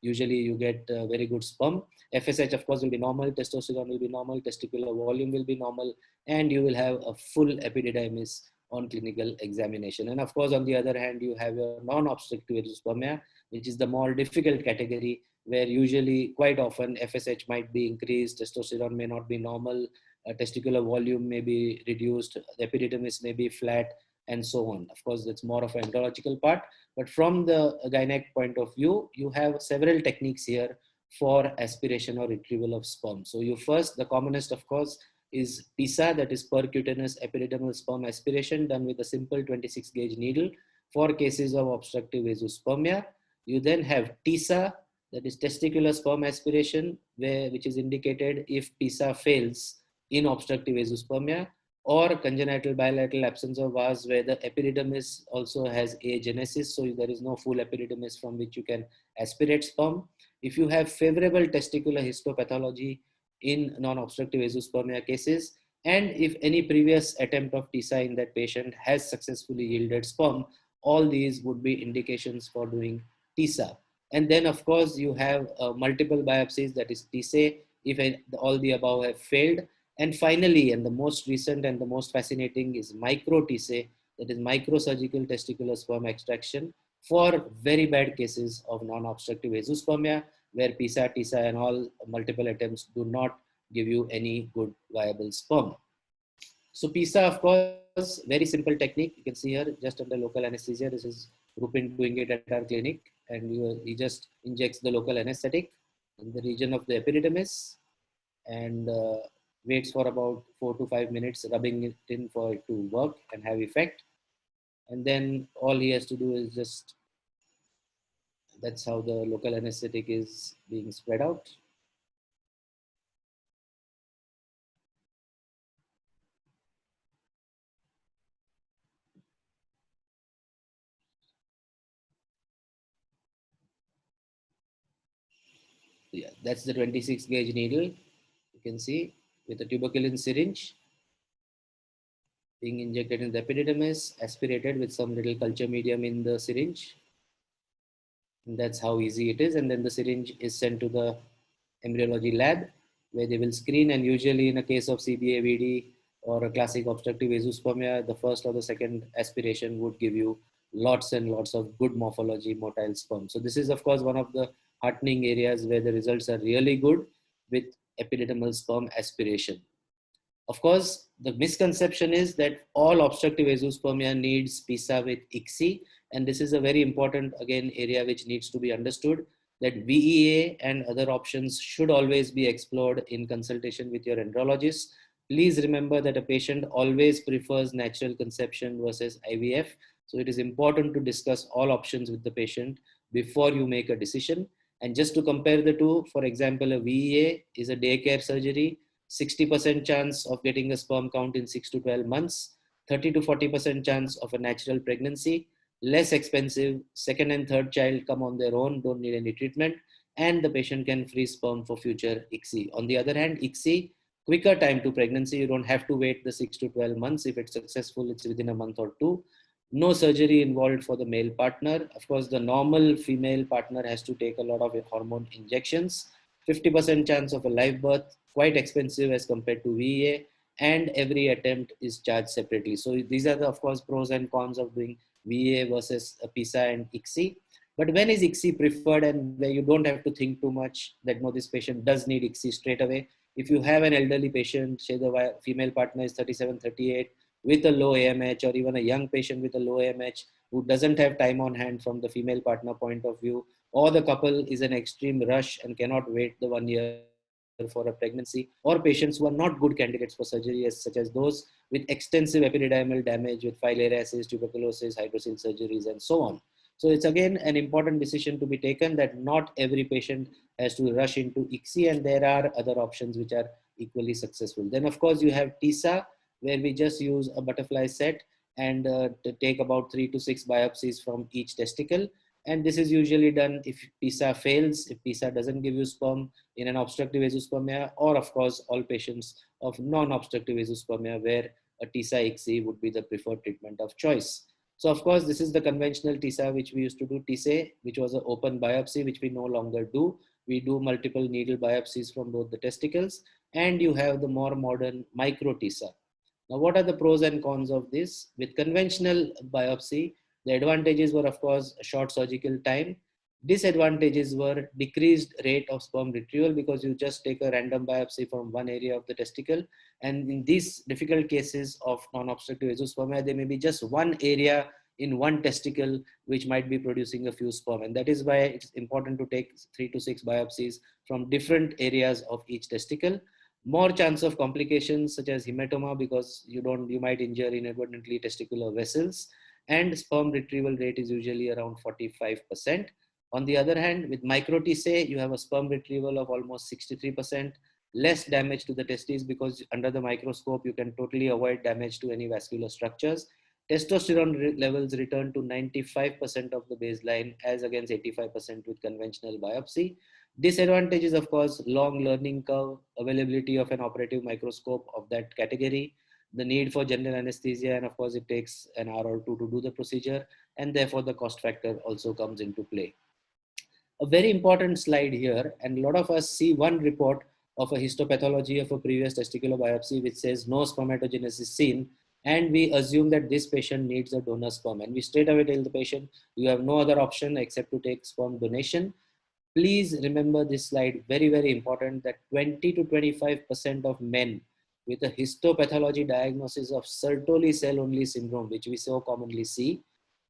Usually you get very good sperm. FSH of course will be normal, testosterone will be normal, testicular volume will be normal, and you will have a full epididymis on clinical examination. And of course, on the other hand, you have your non-obstructive azoospermia, which is the more difficult category, where usually quite often FSH might be increased, testosterone may not be normal, testicular volume may be reduced, the epididymis may be flat, and so on. Of course, that's more of an embryological part, but from the gynec point of view, you have several techniques here for aspiration or retrieval of sperm. So the commonest, of course, is Tesa, that is percutaneous epididymal sperm aspiration, done with a simple 26 gauge needle for cases of obstructive azoospermia. You then have Tesa, that is testicular sperm aspiration, which is indicated if Tesa fails in obstructive azoospermia, or congenital bilateral absence of vas where the epididymis also has agenesis, so there is no full epididymis from which you can aspirate sperm. If you have favorable testicular histopathology in non-obstructive azoospermia cases, and if any previous attempt of Tesa in that patient has successfully yielded sperm, all these would be indications for doing Tesa. And then, of course, you have multiple biopsies, that is Tesa, if all the above have failed. And finally, and the most recent and the most fascinating, is micro Tesa, that is microsurgical testicular sperm extraction for very bad cases of non-obstructive azoospermia, where PISA, Tesa, and all multiple attempts do not give you any good viable sperm. So PISA, of course, very simple technique. You can see here, just under local anesthesia. This is Rupin doing it at our clinic, and he just injects the local anesthetic in the region of the epididymis, and waits for about 4 to 5 minutes, rubbing it in for it to work and have effect. And then all he has to do is just, that's how the local anesthetic is being spread out. Yeah, that's the 26 gauge needle. You can see with a tuberculin syringe being injected in the epididymis, aspirated with some little culture medium in the syringe. And that's how easy it is. And then the syringe is sent to the embryology lab, where they will screen. And usually in a case of CBAVD or a classic obstructive azoospermia, the first or the second aspiration would give you lots and lots of good morphology motile sperm. So this is, of course, one of the heartening areas where the results are really good with epididymal sperm aspiration. Of course, the misconception is that all obstructive azoospermia needs PISA with ICSI, and this is a very important, again, area which needs to be understood, that VEA and other options should always be explored in consultation with your andrologist. Please remember that a patient always prefers natural conception versus IVF. So it is important to discuss all options with the patient before you make a decision. And just to compare the two, for example, a VEA is a daycare surgery, 60% chance of getting a sperm count in 6 to 12 months, 30 to 40% chance of a natural pregnancy, less expensive, second and third child come on their own, don't need any treatment, and the patient can freeze sperm for future ICSI. On the other hand, ICSI, quicker time to pregnancy, you don't have to wait the 6 to 12 months. If it's successful, it's within a month or two. No surgery involved for the male partner. Of course, the normal female partner has to take a lot of hormone injections. 50% chance of a live birth, quite expensive as compared to VA, and every attempt is charged separately. So these are the, of course, pros and cons of doing VA versus a PISA and ICSI. But when is ICSI preferred, and where you don't have to think too much that no, this patient does need ICSI straight away? If you have an elderly patient, say the female partner is 37, 38, with a low AMH, or even a young patient with a low AMH who doesn't have time on hand from the female partner point of view, or the couple is an extreme rush and cannot wait the 1 year for a pregnancy, or patients who are not good candidates for surgery, such as those with extensive epididymal damage with filariasis, tuberculosis, hydrocele surgeries, and so on. So it's again an important decision to be taken that not every patient has to rush into ICSI, and there are other options which are equally successful. Then, of course, you have Tesa, where we just use a butterfly set and to take about 3 to 6 biopsies from each testicle. And this is usually done if PISA fails, if PISA doesn't give you sperm in an obstructive azoospermia, or of course, all patients of non-obstructive azoospermia where a Tesa ICSI would be the preferred treatment of choice. So of course, this is the conventional Tesa which we used to do, Tesa, which was an open biopsy, which we no longer do. We do multiple needle biopsies from both the testicles, and you have the more modern micro Tesa. Now, what are the pros and cons of this? With conventional biopsy, the advantages were, of course, a short surgical time, Disadvantages were decreased rate of sperm retrieval because you just take a random biopsy from one area of the testicle. And in these difficult cases of non-obstructive azoospermia, there may be just one area in one testicle which might be producing a few sperm. And that is why it's important to take 3 to 6 biopsies from different areas of each testicle. More chance of complications such as hematoma because you might injure inadvertently testicular vessels, and sperm retrieval rate is usually around 45%. On the other hand, with micro Tesa, you have a sperm retrieval of almost 63%, less damage to the testes because under the microscope, you can totally avoid damage to any vascular structures. Testosterone levels return to 95% of the baseline as against 85% with conventional biopsy. Disadvantage is, of course, long learning curve, availability of an operative microscope of that category, the need for general anesthesia, and of course, it takes an hour or two to do the procedure, and therefore the cost factor also comes into play. A very important slide here, and a lot of us see one report of a histopathology of a previous testicular biopsy which says no spermatogenesis seen, and we assume that this patient needs a donor sperm, and we straight away tell the patient you have no other option except to take sperm donation. Please remember this slide, very, very important, that 20 to 25% of men with a histopathology diagnosis of Sertoli cell-only syndrome, which we so commonly see,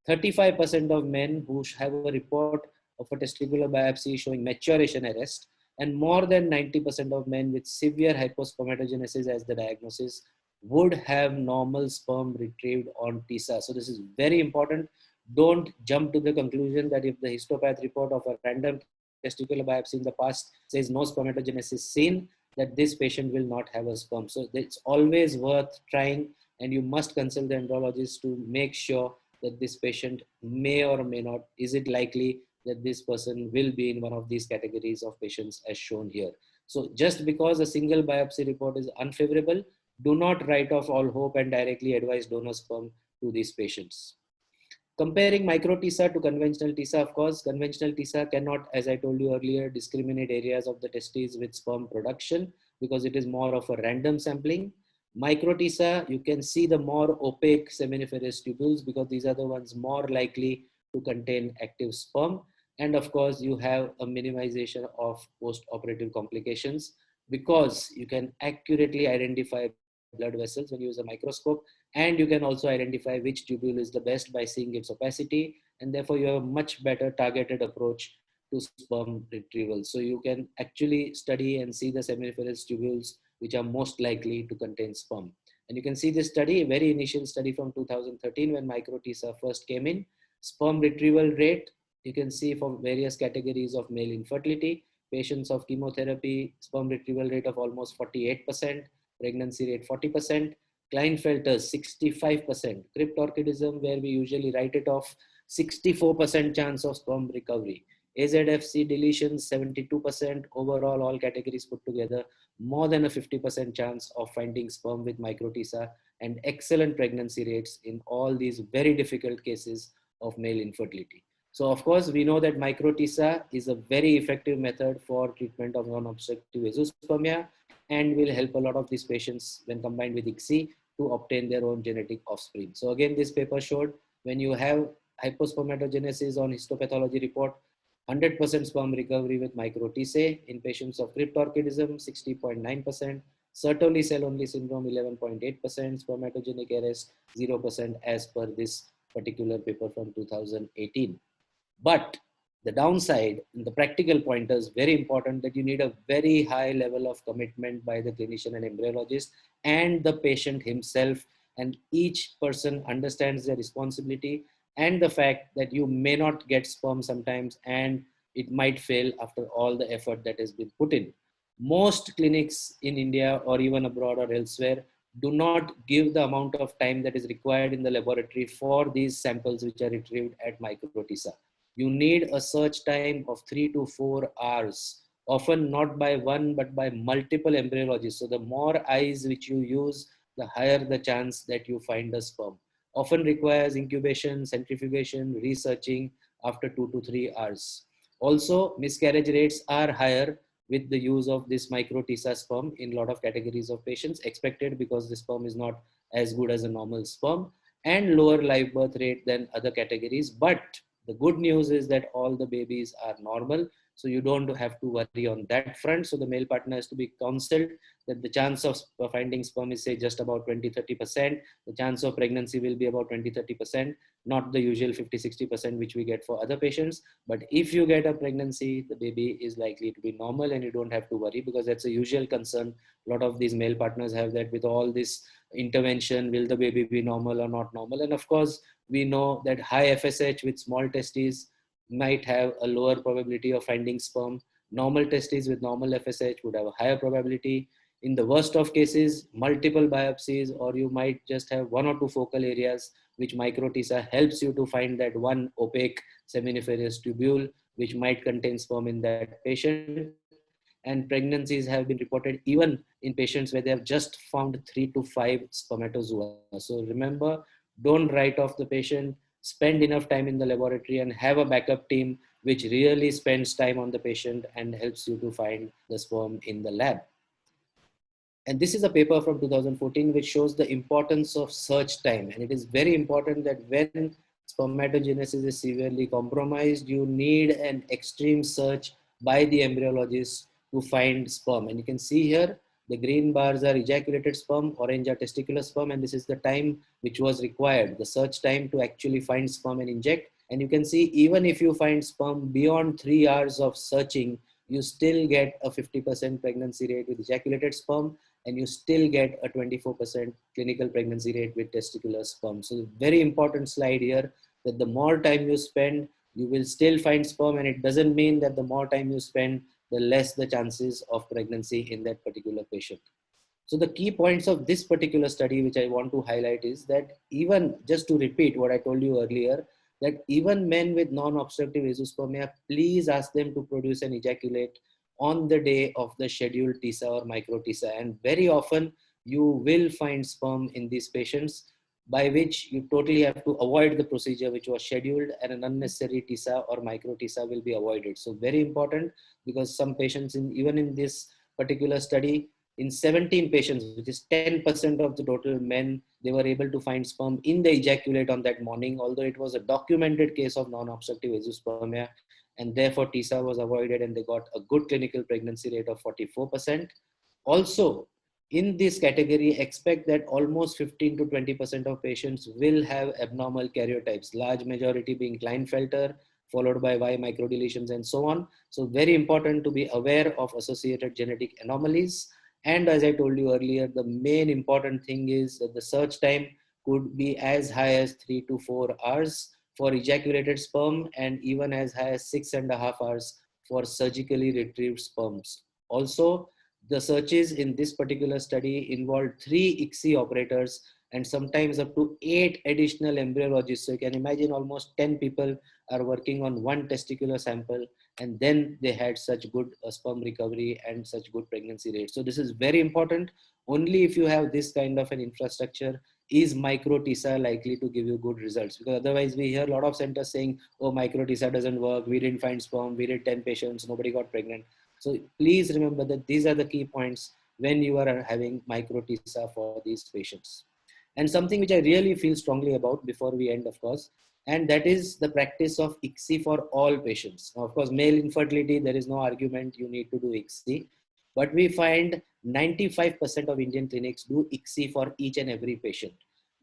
35% of men who have a report of a testicular biopsy showing maturation arrest, and more than 90% of men with severe hypospermatogenesis as the diagnosis would have normal sperm retrieved on Tesa. So this is very important. Don't jump to the conclusion that if the histopath report of a random testicular biopsy in the past says no spermatogenesis seen, that this patient will not have a sperm. So it's always worth trying, and you must consult the embryologist to make sure that this patient may or may not, is it likely that this person will be in one of these categories of patients as shown here. So just because a single biopsy report is unfavorable, do not write off all hope and directly advise donor sperm to these patients. Comparing micro Tesa to conventional Tesa, of course, conventional Tesa cannot, as I told you earlier, discriminate areas of the testes with sperm production because it is more of a random sampling. Micro Tesa, you can see the more opaque seminiferous tubules because these are the ones more likely to contain active sperm. And of course, you have a minimization of post-operative complications because you can accurately identify blood vessels when you use a microscope, and you can also identify which tubule is the best by seeing its opacity, and therefore you have a much better targeted approach to sperm retrieval. So you can actually study and see the seminiferous tubules which are most likely to contain sperm. And you can see this study, a very initial study from 2013 when micro Tesa first came in. Sperm retrieval rate, you can see from various categories of male infertility, patients of chemotherapy, sperm retrieval rate of almost 48%, pregnancy rate 40%, Klinefelter's 65%, cryptorchidism where we usually write it off, 64% chance of sperm recovery, AZFC deletions 72%, overall all categories put together, more than a 50% chance of finding sperm with micro Tesa, and excellent pregnancy rates in all these very difficult cases of male infertility. So of course, we know that micro Tesa is a very effective method for treatment of non-obstructive azoospermia and will help a lot of these patients when combined with ICSI to obtain their own genetic offspring. So again, this paper showed when you have hypospermatogenesis on histopathology report, 100% sperm recovery with micro Tesa in patients of cryptorchidism, 60.9%, Sertoli cell-only syndrome, 11.8%, spermatogenic arrest, 0% as per this particular paper from 2018. But the downside, the practical pointer is very important that you need a very high level of commitment by the clinician and embryologist and the patient himself, and each person understands their responsibility and the fact that you may not get sperm sometimes and it might fail after all the effort that has been put in. Most clinics in India or even abroad or elsewhere do not give the amount of time that is required in the laboratory for these samples which are retrieved at micro Tesa. You need a search time of 3 to 4 hours, often not by one, but by multiple embryologists. So the more eyes which you use, the higher the chance that you find a sperm. Often requires incubation, centrifugation, researching after 2 to 3 hours. Also, miscarriage rates are higher with the use of this micro Tesa sperm in a lot of categories of patients, expected because the sperm is not as good as a normal sperm, and lower live birth rate than other categories. But The good news is that all the babies are normal, so you don't have to worry on that front. So the male partner has to be counseled that the chance of finding sperm is say just about 20-30%. The chance of pregnancy will be about 20-30%, not the usual 50-60% which we get for other patients. But if you get a pregnancy, the baby is likely to be normal and you don't have to worry, because that's a usual concern. A lot of these male partners have that with all this intervention, will the baby be normal or not normal? And of course, we know that high FSH with small testes might have a lower probability of finding sperm. Normal testes with normal FSH would have a higher probability. In the worst of cases, multiple biopsies, or you might just have one or two focal areas, which micro Tesa helps you to find that one opaque seminiferous tubule, which might contain sperm in that patient. And pregnancies have been reported even in patients where they have just found 3 to 5 spermatozoa. So remember, don't write off the patient. Spend enough time in the laboratory and have a backup team which really spends time on the patient and helps you to find the sperm in the lab. And this is a paper from 2014 which shows the importance of search time. And it is very important that when spermatogenesis is severely compromised, you need an extreme search by the embryologist to find sperm. And you can see here, the green bars are ejaculated sperm, orange are testicular sperm, and this is the time which was required, the search time to actually find sperm and inject. And you can see, even if you find sperm beyond 3 hours of searching, you still get a 50% pregnancy rate with ejaculated sperm, and you still get a 24% clinical pregnancy rate with testicular sperm. So very important slide here, that the more time you spend, you will still find sperm, and it doesn't mean that the more time you spend, the less the chances of pregnancy in that particular patient. So the key points of this particular study, which I want to highlight, is that even, just to repeat what I told you earlier, that even men with non-obstructive azoospermia, please ask them to produce and ejaculate on the day of the scheduled Tesa or micro Tesa. And very often you will find sperm in these patients, by which you totally have to avoid the procedure which was scheduled, and an unnecessary Tesa or micro Tesa will be avoided. So very important, because some patients, even in this particular study, in 17 patients, which is 10% of the total men, they were able to find sperm in the ejaculate on that morning, although it was a documented case of non-obstructive azoospermia, and therefore Tesa was avoided, and they got a good clinical pregnancy rate of 44%. Also, in this category, expect that almost 15 to 20% of patients will have abnormal karyotypes, large majority being Klinefelter, followed by Y microdeletions and so on. So very important to be aware of associated genetic anomalies. And as I told you earlier, the main important thing is that the search time could be as high as 3 to 4 hours for ejaculated sperm, and even as high as 6.5 hours for surgically retrieved sperms. Also, the searches in this particular study involved 3 ICSI operators and sometimes up to 8 additional embryologists. So you can imagine almost 10 people are working on one testicular sample, and then they had such good sperm recovery and such good pregnancy rates. So this is very important. Only if you have this kind of an infrastructure is micro Tesa likely to give you good results, because otherwise we hear a lot of centers saying, oh, micro Tesa doesn't work, we didn't find sperm, we did 10 patients, nobody got pregnant. So please remember that these are the key points when you are having micro Tesa for these patients. And something which I really feel strongly about before we end, of course, and that is the practice of ICSI for all patients. Now, of course, male infertility, there is no argument you need to do ICSI, but we find 95% of Indian clinics do ICSI for each and every patient.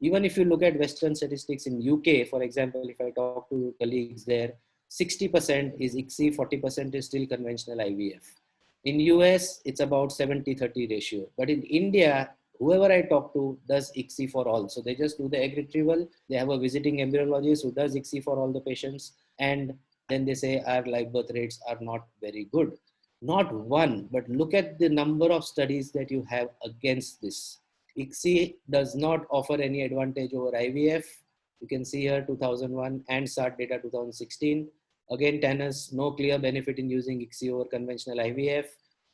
Even if you look at Western statistics in UK, for example, if I talk to colleagues there, 60% is ICSI, 40% is still conventional IVF. In US, it's about 70-30 ratio. But in India, whoever I talk to does ICSI for all. So they just do the egg retrieval. They have a visiting embryologist who does ICSI for all the patients. And then they say our live birth rates are not very good. Not one, but look at the number of studies that you have against this. ICSI does not offer any advantage over IVF. You can see here 2001 and SART data 2016. Again, TANUS, no clear benefit in using ICSI over conventional IVF.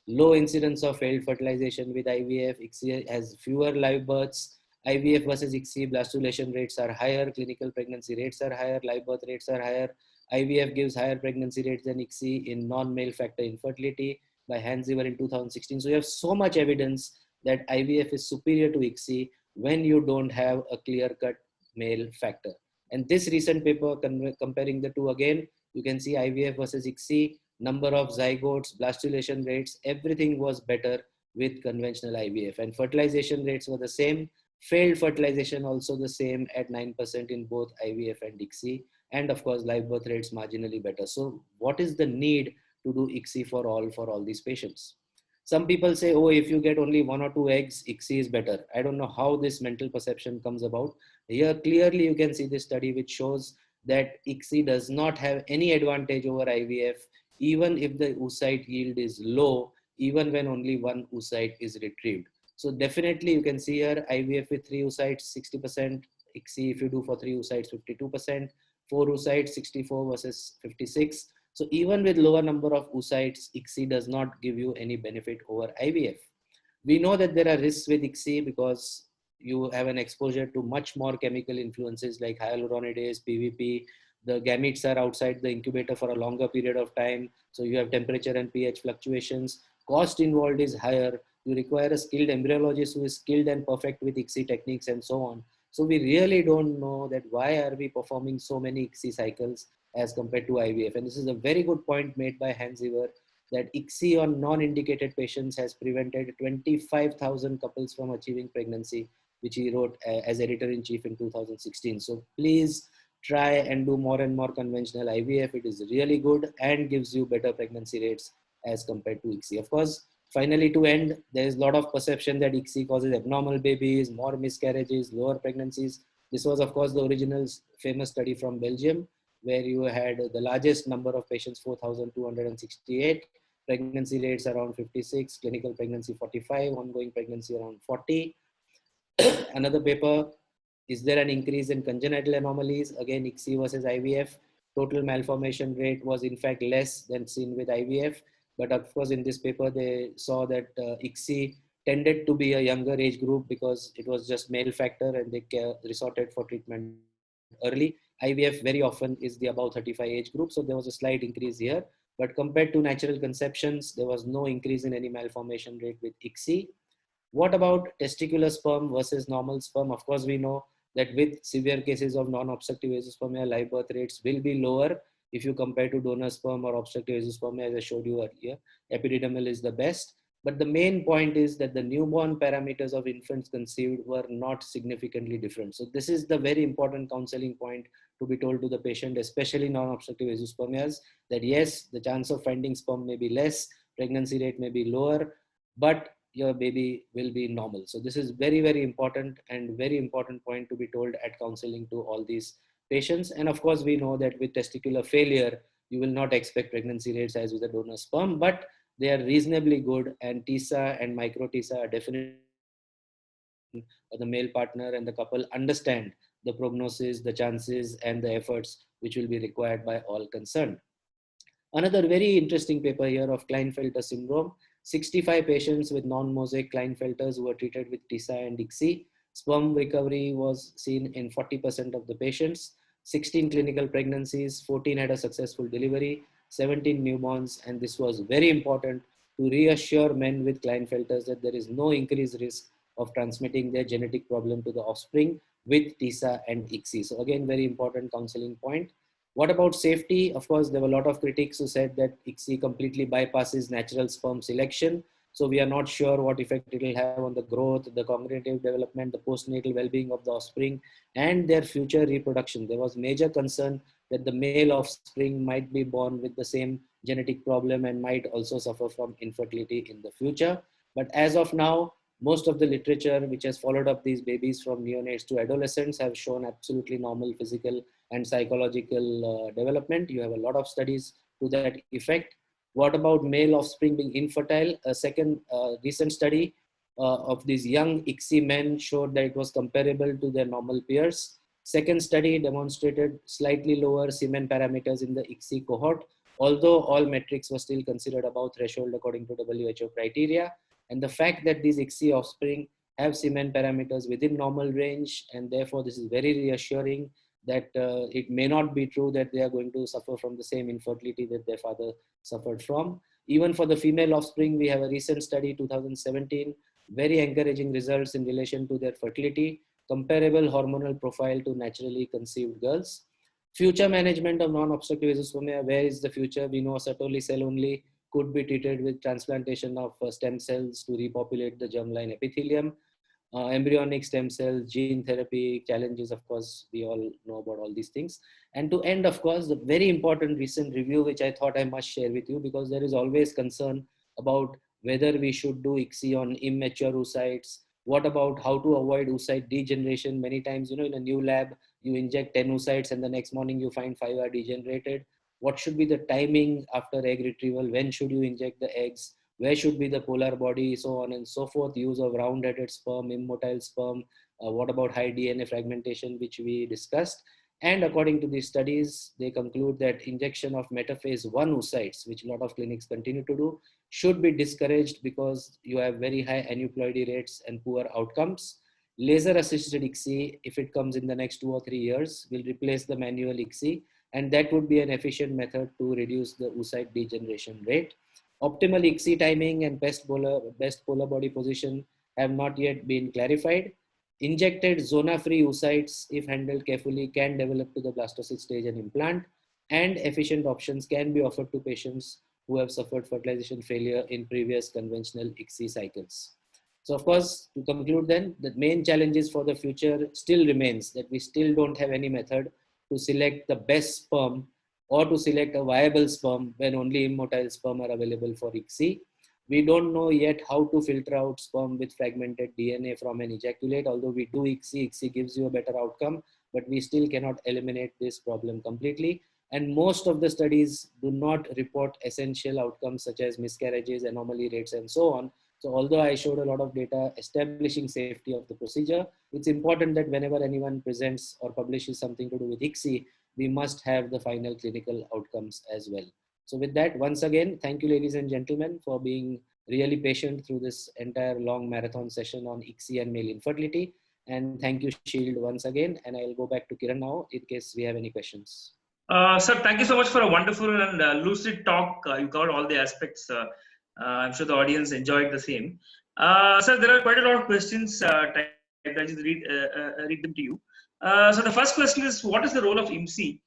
Low incidence of failed fertilization with IVF. ICSI has fewer live births. IVF versus ICSI, blastulation rates are higher, clinical pregnancy rates are higher, live birth rates are higher. IVF gives higher pregnancy rates than ICSI in non-male factor infertility by Hansiver in 2016. So you have so much evidence that IVF is superior to ICSI when you don't have a clear-cut male factor. And this recent paper comparing the two again, you can see IVF versus ICSI, number of zygotes, blastulation rates, everything was better with conventional IVF. And fertilization rates were the same. Failed fertilization also the same at 9% in both IVF and ICSI. And of course, live birth rates marginally better. So what is the need to do ICSI for all these patients? Some people say, oh, if you get only 1 or 2 eggs, ICSI is better. I don't know how this mental perception comes about. Here, clearly, you can see this study which shows that ICSI does not have any advantage over IVF, even if the oocyte yield is low, even when only 1 oocyte is retrieved. So definitely, you can see here IVF with 3 oocytes, 60%. ICSI, if you do for 3 oocytes, 52%. 4 oocytes, 64 versus 56. So even with lower number of oocytes, ICSI does not give you any benefit over IVF. We know that there are risks with ICSI because you have an exposure to much more chemical influences like hyaluronidase, PVP. The gametes are outside the incubator for a longer period of time. So you have temperature and pH fluctuations. Cost involved is higher. You require a skilled embryologist who is skilled and perfect with ICSI techniques and so on. So we really don't know that why are we performing so many ICSI cycles as compared to IVF. And this is a very good point made by Hans Iver that ICSI on non-indicated patients has prevented 25,000 couples from achieving pregnancy, which he wrote as editor-in-chief in 2016. So please try and do more and more conventional IVF. It is really good and gives you better pregnancy rates as compared to ICSI. Of course, finally to end, there is a lot of perception that ICSI causes abnormal babies, more miscarriages, lower pregnancies. This was of course the original famous study from Belgium, where you had the largest number of patients, 4,268, pregnancy rates around 56, clinical pregnancy 45, ongoing pregnancy around 40. Another paper, is there an increase in congenital anomalies? Again, ICSI versus IVF. Total malformation rate was in fact less than seen with IVF. But of course, in this paper, they saw that ICSI tended to be a younger age group because it was just male factor and they resorted for treatment early. IVF very often is the above 35 age group. So there was a slight increase here. But compared to natural conceptions, there was no increase in any malformation rate with ICSI. What about testicular sperm versus normal sperm? Of course, we know that with severe cases of non-obstructive aerospermia, live birth rates will be lower if you compare to donor sperm or obstructive aerospermia, as I showed you earlier. Epididymal is the best. But the main point is that the newborn parameters of infants conceived were not significantly different. So this is the very important counseling point to be told to the patient, especially non-obstructive aerospermias, that yes, the chance of finding sperm may be less, pregnancy rate may be lower, but your baby will be normal. So this is very, very important and very important point to be told at counseling to all these patients. And of course, we know that with testicular failure, you will not expect pregnancy rates as with the donor sperm, but they are reasonably good, and Tesa and micro Tesa are definitely the male partner and the couple understand the prognosis, the chances, and the efforts which will be required by all concerned. Another very interesting paper here of Klinefelter syndrome. 65 patients with non-mosaic Klinefelters who were treated with Tesa and ICSI. Sperm recovery was seen in 40% of the patients. 16 clinical pregnancies, 14 had a successful delivery, 17 newborns, and this was very important to reassure men with Klinefelters that there is no increased risk of transmitting their genetic problem to the offspring with Tesa and ICSI. So again, very important counseling point. What about safety? Of course, there were a lot of critics who said that ICSI completely bypasses natural sperm selection. So we are not sure what effect it will have on the growth, the cognitive development, the postnatal well-being of the offspring, and their future reproduction. There was major concern that the male offspring might be born with the same genetic problem and might also suffer from infertility in the future. But as of now, most of the literature which has followed up these babies from neonates to adolescents have shown absolutely normal physical and psychological development. You have a lot of studies to that effect. What about male offspring being infertile? A second recent study of these young ICSI men showed that it was comparable to their normal peers. Second study demonstrated slightly lower semen parameters in the ICSI cohort, although all metrics were still considered above threshold according to WHO criteria. And the fact that these ICSI offspring have semen parameters within normal range, and therefore this is very reassuring that it may not be true that they are going to suffer from the same infertility that their father suffered from. Even for the female offspring, we have a recent study, 2017, very encouraging results in relation to their fertility. comparable hormonal profile to naturally conceived girls. Future management of non-obstructive aerospermia, where is the future? We know Sertoli cell only could be treated with transplantation of stem cells to repopulate the germline epithelium. Embryonic stem cells, gene therapy, challenges, of course, we all know about all these things. And to end, of course, the very important recent review, which I thought I must share with you, because there is always concern about whether we should do ICSI on immature oocytes. What about how to avoid oocyte degeneration? Many times, in a new lab, you inject 10 oocytes and the next morning you find 5 are degenerated. What should be the timing after egg retrieval? When should you inject the eggs? Where should be the polar body, so on and so forth, use of round-headed sperm, immotile sperm, what about high DNA fragmentation, which we discussed. And according to these studies, they conclude that injection of metaphase 1 oocytes, which a lot of clinics continue to do, should be discouraged because you have very high aneuploidy rates and poor outcomes. Laser-assisted ICSI, if it comes in the next 2 or 3 years, will replace the manual ICSI, and that would be an efficient method to reduce the oocyte degeneration rate. Optimal ICSI timing and best polar body position have not yet been clarified. Injected zona-free oocytes, if handled carefully, can develop to the blastocyst stage and implant, and efficient options can be offered to patients who have suffered fertilization failure in previous conventional ICSI cycles. So of course, to conclude then, the main challenges for the future still remains that we still don't have any method to select the best sperm or to select a viable sperm when only immotile sperm are available for ICSI. We don't know yet how to filter out sperm with fragmented DNA from an ejaculate. Although we do ICSI, ICSI gives you a better outcome, but we still cannot eliminate this problem completely. And most of the studies do not report essential outcomes such as miscarriages, anomaly rates, and so on. So although I showed a lot of data establishing safety of the procedure, it's important that whenever anyone presents or publishes something to do with ICSI, we must have the final clinical outcomes as well. So with that, once again, thank you, ladies and gentlemen, for being really patient through this entire long marathon session on ICSI and male infertility. And thank you, Shield, once again. And I'll go back to Kiran now in case we have any questions. Sir, thank you so much for a wonderful and lucid talk. You covered all the aspects. I'm sure the audience enjoyed the same. Sir, there are quite a lot of questions. I'll just read them to you. So the first question is, what is the role of IMSI?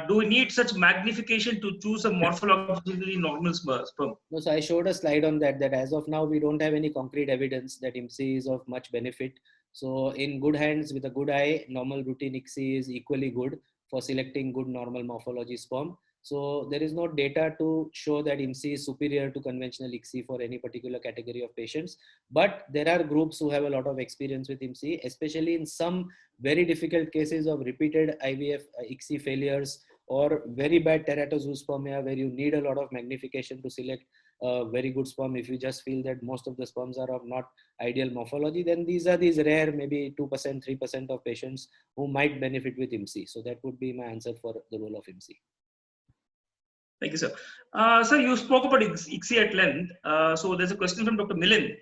Do we need such magnification to choose a morphologically normal sperm? No, so I showed a slide on that as of now, we don't have any concrete evidence that IMSI is of much benefit. So in good hands with a good eye, normal routine ICSI is equally good for selecting good normal morphology sperm. So there is no data to show that IMSI is superior to conventional ICSI for any particular category of patients. But there are groups who have a lot of experience with IMSI, especially in some very difficult cases of repeated IVF ICSI failures or very bad teratozoospermia where you need a lot of magnification to select very good sperm. If you just feel that most of the sperms are of not ideal morphology, then these are these rare, maybe 2%, 3% of patients who might benefit with IMSI. So that would be my answer for the role of IMSI. Thank you, sir. Sir, you spoke about ICSI at length. So there's a question from Dr. Millen.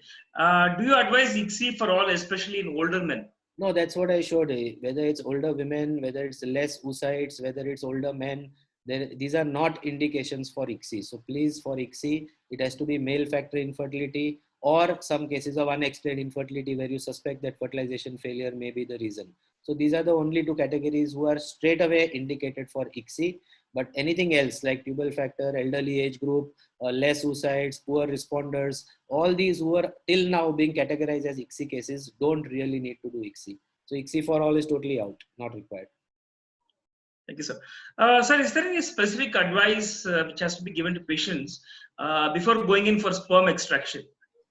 Do you advise ICSI for all, especially in older men? No, that's what I showed. Whether it's older women, whether it's less oocytes, whether it's older men, these are not indications for ICSI. So please, for ICSI, it has to be male factor infertility or some cases of unexplained infertility where you suspect that fertilization failure may be the reason. So these are the only two categories who are straight away indicated for ICSI. But anything else like tubal factor, elderly age group, less oocytes, poor responders, all these who are till now being categorized as ICSI cases don't really need to do ICSI. So ICSI for all is totally out, not required. Thank you, sir. Sir, is there any specific advice which has to be given to patients before going in for sperm extraction?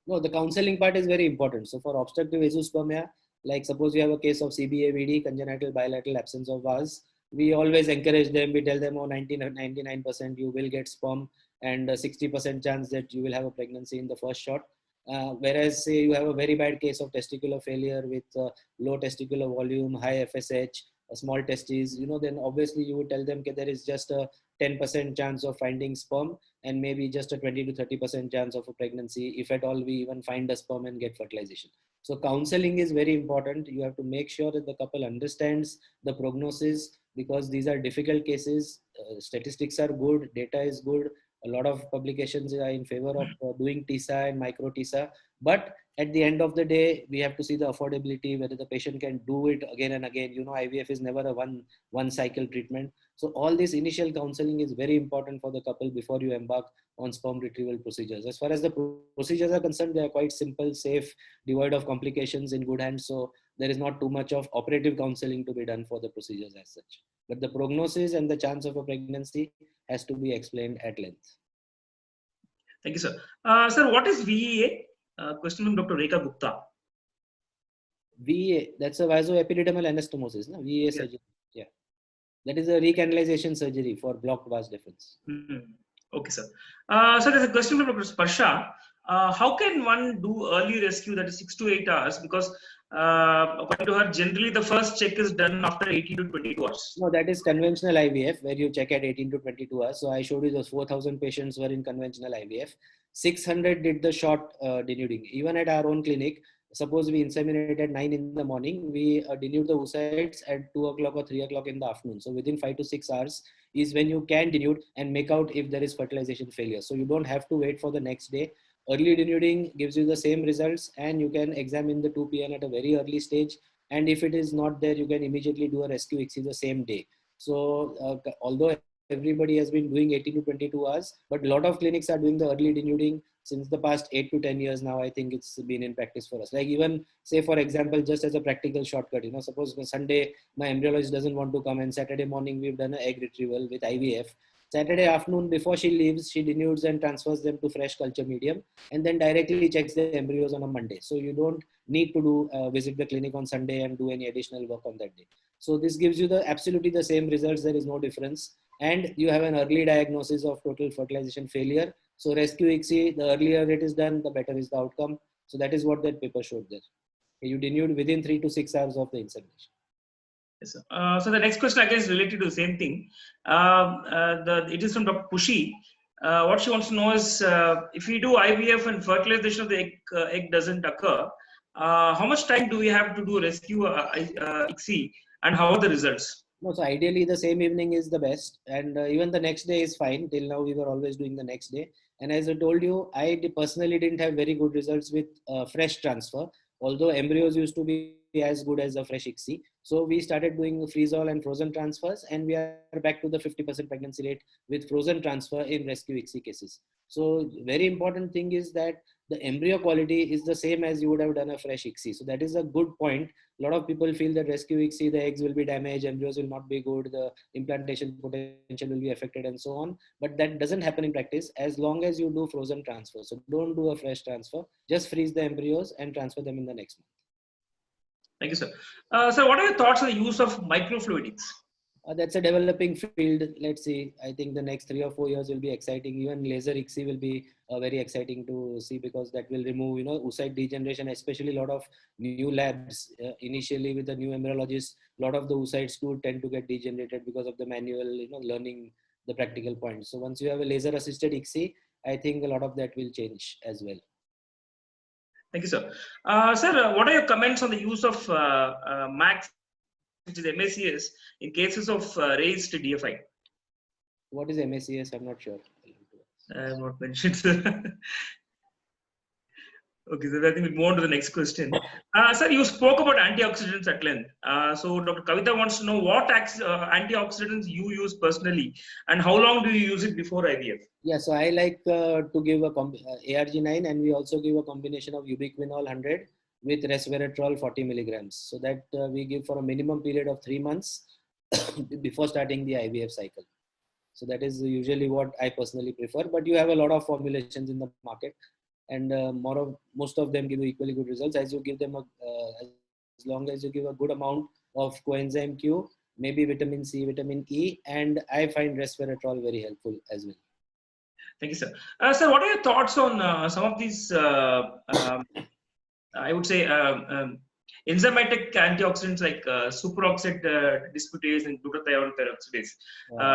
No, the counseling part is very important. So for obstructive azoospermia, like suppose you have a case of CBAVD, congenital bilateral absence of vase, we always encourage them. We tell them, oh, 99% you will get sperm and 60% chance that you will have a pregnancy in the first shot. Whereas say you have a very bad case of testicular failure with low testicular volume, high FSH, small testes, then obviously you would tell them that there is just a 10% chance of finding sperm and maybe just a 20 to 30% chance of a pregnancy, if at all we even find a sperm and get fertilization. So counseling is very important. You have to make sure that the couple understands the prognosis because these are difficult cases. Statistics are good, data is good. A lot of publications are in favor of doing Tesa and micro Tesa, but at the end of the day, we have to see the affordability, whether the patient can do it again and again. IVF is never a one cycle treatment. So all this initial counseling is very important for the couple before you embark on sperm retrieval procedures. As far as the procedures are concerned, they are quite simple, safe, devoid of complications, in good hands. So there is not too much of operative counseling to be done for the procedures as such. But the prognosis and the chance of a pregnancy has to be explained at length. Thank you, sir. Sir, what is VEA? Question from Dr. Rekha Gupta. VEA, that's a vasoepididymal anastomosis, no? VEA Yes. surgery. Yeah. That is a recanalization surgery for blocked vas deferens. Okay, sir. So there's a question from Dr. Sparsha. How can one do early rescue, that is 6 to 8 hours? Because according to her, generally the first check is done after 18 to 22 hours. No, that is conventional IVF where you check at 18 to 22 hours. So I showed you those 4,000 patients were in conventional IVF. 600 did the short denuding. Even at our own clinic, suppose we inseminate at 9 in the morning, we denude the oocytes at 2 o'clock or 3 o'clock in the afternoon. So within 5 to 6 hours is when you can denude and make out if there is fertilization failure. So you don't have to wait for the next day. Early denuding gives you the same results, and you can examine the 2PN at a very early stage. And if it is not there, you can immediately do a rescue ICSI the same day. So although everybody has been doing 18 to 22 hours, but a lot of clinics are doing the early denuding since the past 8 to 10 years now. I think it's been in practice for us. Like even say, for example, just as a practical shortcut, suppose Sunday my embryologist doesn't want to come, and Saturday morning we've done an egg retrieval with IVF. Saturday afternoon before she leaves, she denudes and transfers them to fresh culture medium, and then directly checks the embryos on a Monday. So you don't need to do visit the clinic on Sunday and do any additional work on that day. So this gives you the absolutely the same results. There is no difference, and you have an early diagnosis of total fertilization failure. So rescue ICSI, the earlier it is done, the better is the outcome. So that is what that paper showed there. You denude within 3 to 6 hours of the insemination. Yes, sir. So the next question again is related to the same thing. It is from Dr. Pushi. What she wants to know is if we do IVF and fertilization of the egg doesn't occur, how much time do we have to do rescue ICSI, and how are the results? No, so ideally the same evening is the best, and even the next day is fine. Till now we were always doing the next day. And as I told you, I personally didn't have very good results with fresh transfer, although embryos used to be as good as a fresh ICSI. So we started doing freeze-all and frozen transfers, and we are back to the 50% pregnancy rate with frozen transfer in rescue ICSI cases. So very important thing is that the embryo quality is the same as you would have done a fresh ICSI. So that is a good point. A lot of people feel that rescue ICSI, the eggs will be damaged, embryos will not be good, the implantation potential will be affected, and so on. But that doesn't happen in practice as long as you do frozen transfer. So don't do a fresh transfer, just freeze the embryos and transfer them in the next month. Thank you, sir. Sir, what are your thoughts on the use of microfluidics? That's a developing field. Let's see. I think the next 3 or 4 years will be exciting. Even laser ICSI will be very exciting to see, because that will remove, oocyte degeneration, especially a lot of new labs. Initially with the new embryologists, a lot of the oocytes do tend to get degenerated because of the manual, learning the practical points. So once you have a laser assisted ICSI, I think a lot of that will change as well. Thank you, sir. Sir, what are your comments on the use of MACS, which is MACS, in cases of raised DFI? What is MACS? I'm not sure. I have not mentioned, sir. Okay, so I think we'll move on to the next question. Sir, you spoke about antioxidants at length. So Dr. Kavita wants to know what antioxidants you use personally, and how long do you use it before IVF? Yeah, so I like to give a ARG9, and we also give a combination of ubiquinol 100 with resveratrol 40 milligrams. So that we give for a minimum period of 3 months before starting the IVF cycle. So that is usually what I personally prefer. But you have a lot of formulations in the market, and most of them give you equally good results as you give them as long as you give a good amount of coenzyme Q, maybe vitamin C, vitamin E, and I find resveratrol very helpful as well. Thank you, sir. Sir, what are your thoughts on some of these, I would say, enzymatic antioxidants like superoxide dismutase and glutathione peroxidase?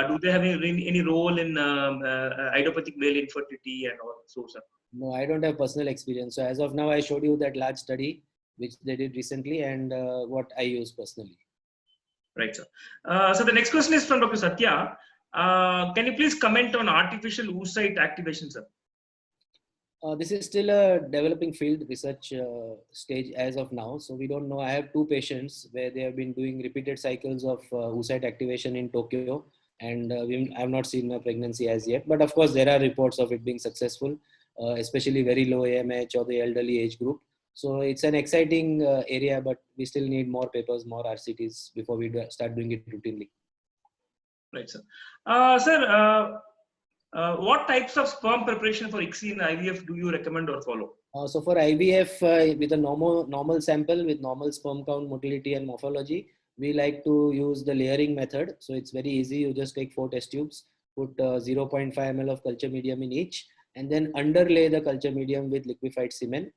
Do they have any role in idiopathic male infertility and all so, sir? No, I don't have personal experience. So as of now, I showed you that large study which they did recently, and what I use personally. Right, sir. So the next question is from Dr. Satya. Can you please comment on artificial oocyte activation, sir? This is still a developing field research stage as of now. So we don't know. I have two patients where they have been doing repeated cycles of oocyte activation in Tokyo, and I have not seen a pregnancy as yet. But of course, there are reports of it being successful, especially very low AMH or the elderly age group. So it's an exciting area, but we still need more papers, more RCTs before we start doing it routinely. Right, sir. Sir, what types of sperm preparation for ICSI and IVF do you recommend or follow? So for IVF, with a normal sample with normal sperm count, motility, and morphology, we like to use the layering method. So it's very easy. You just take 4 test tubes, put 0.5 ml of culture medium in each, and then underlay the culture medium with liquefied semen.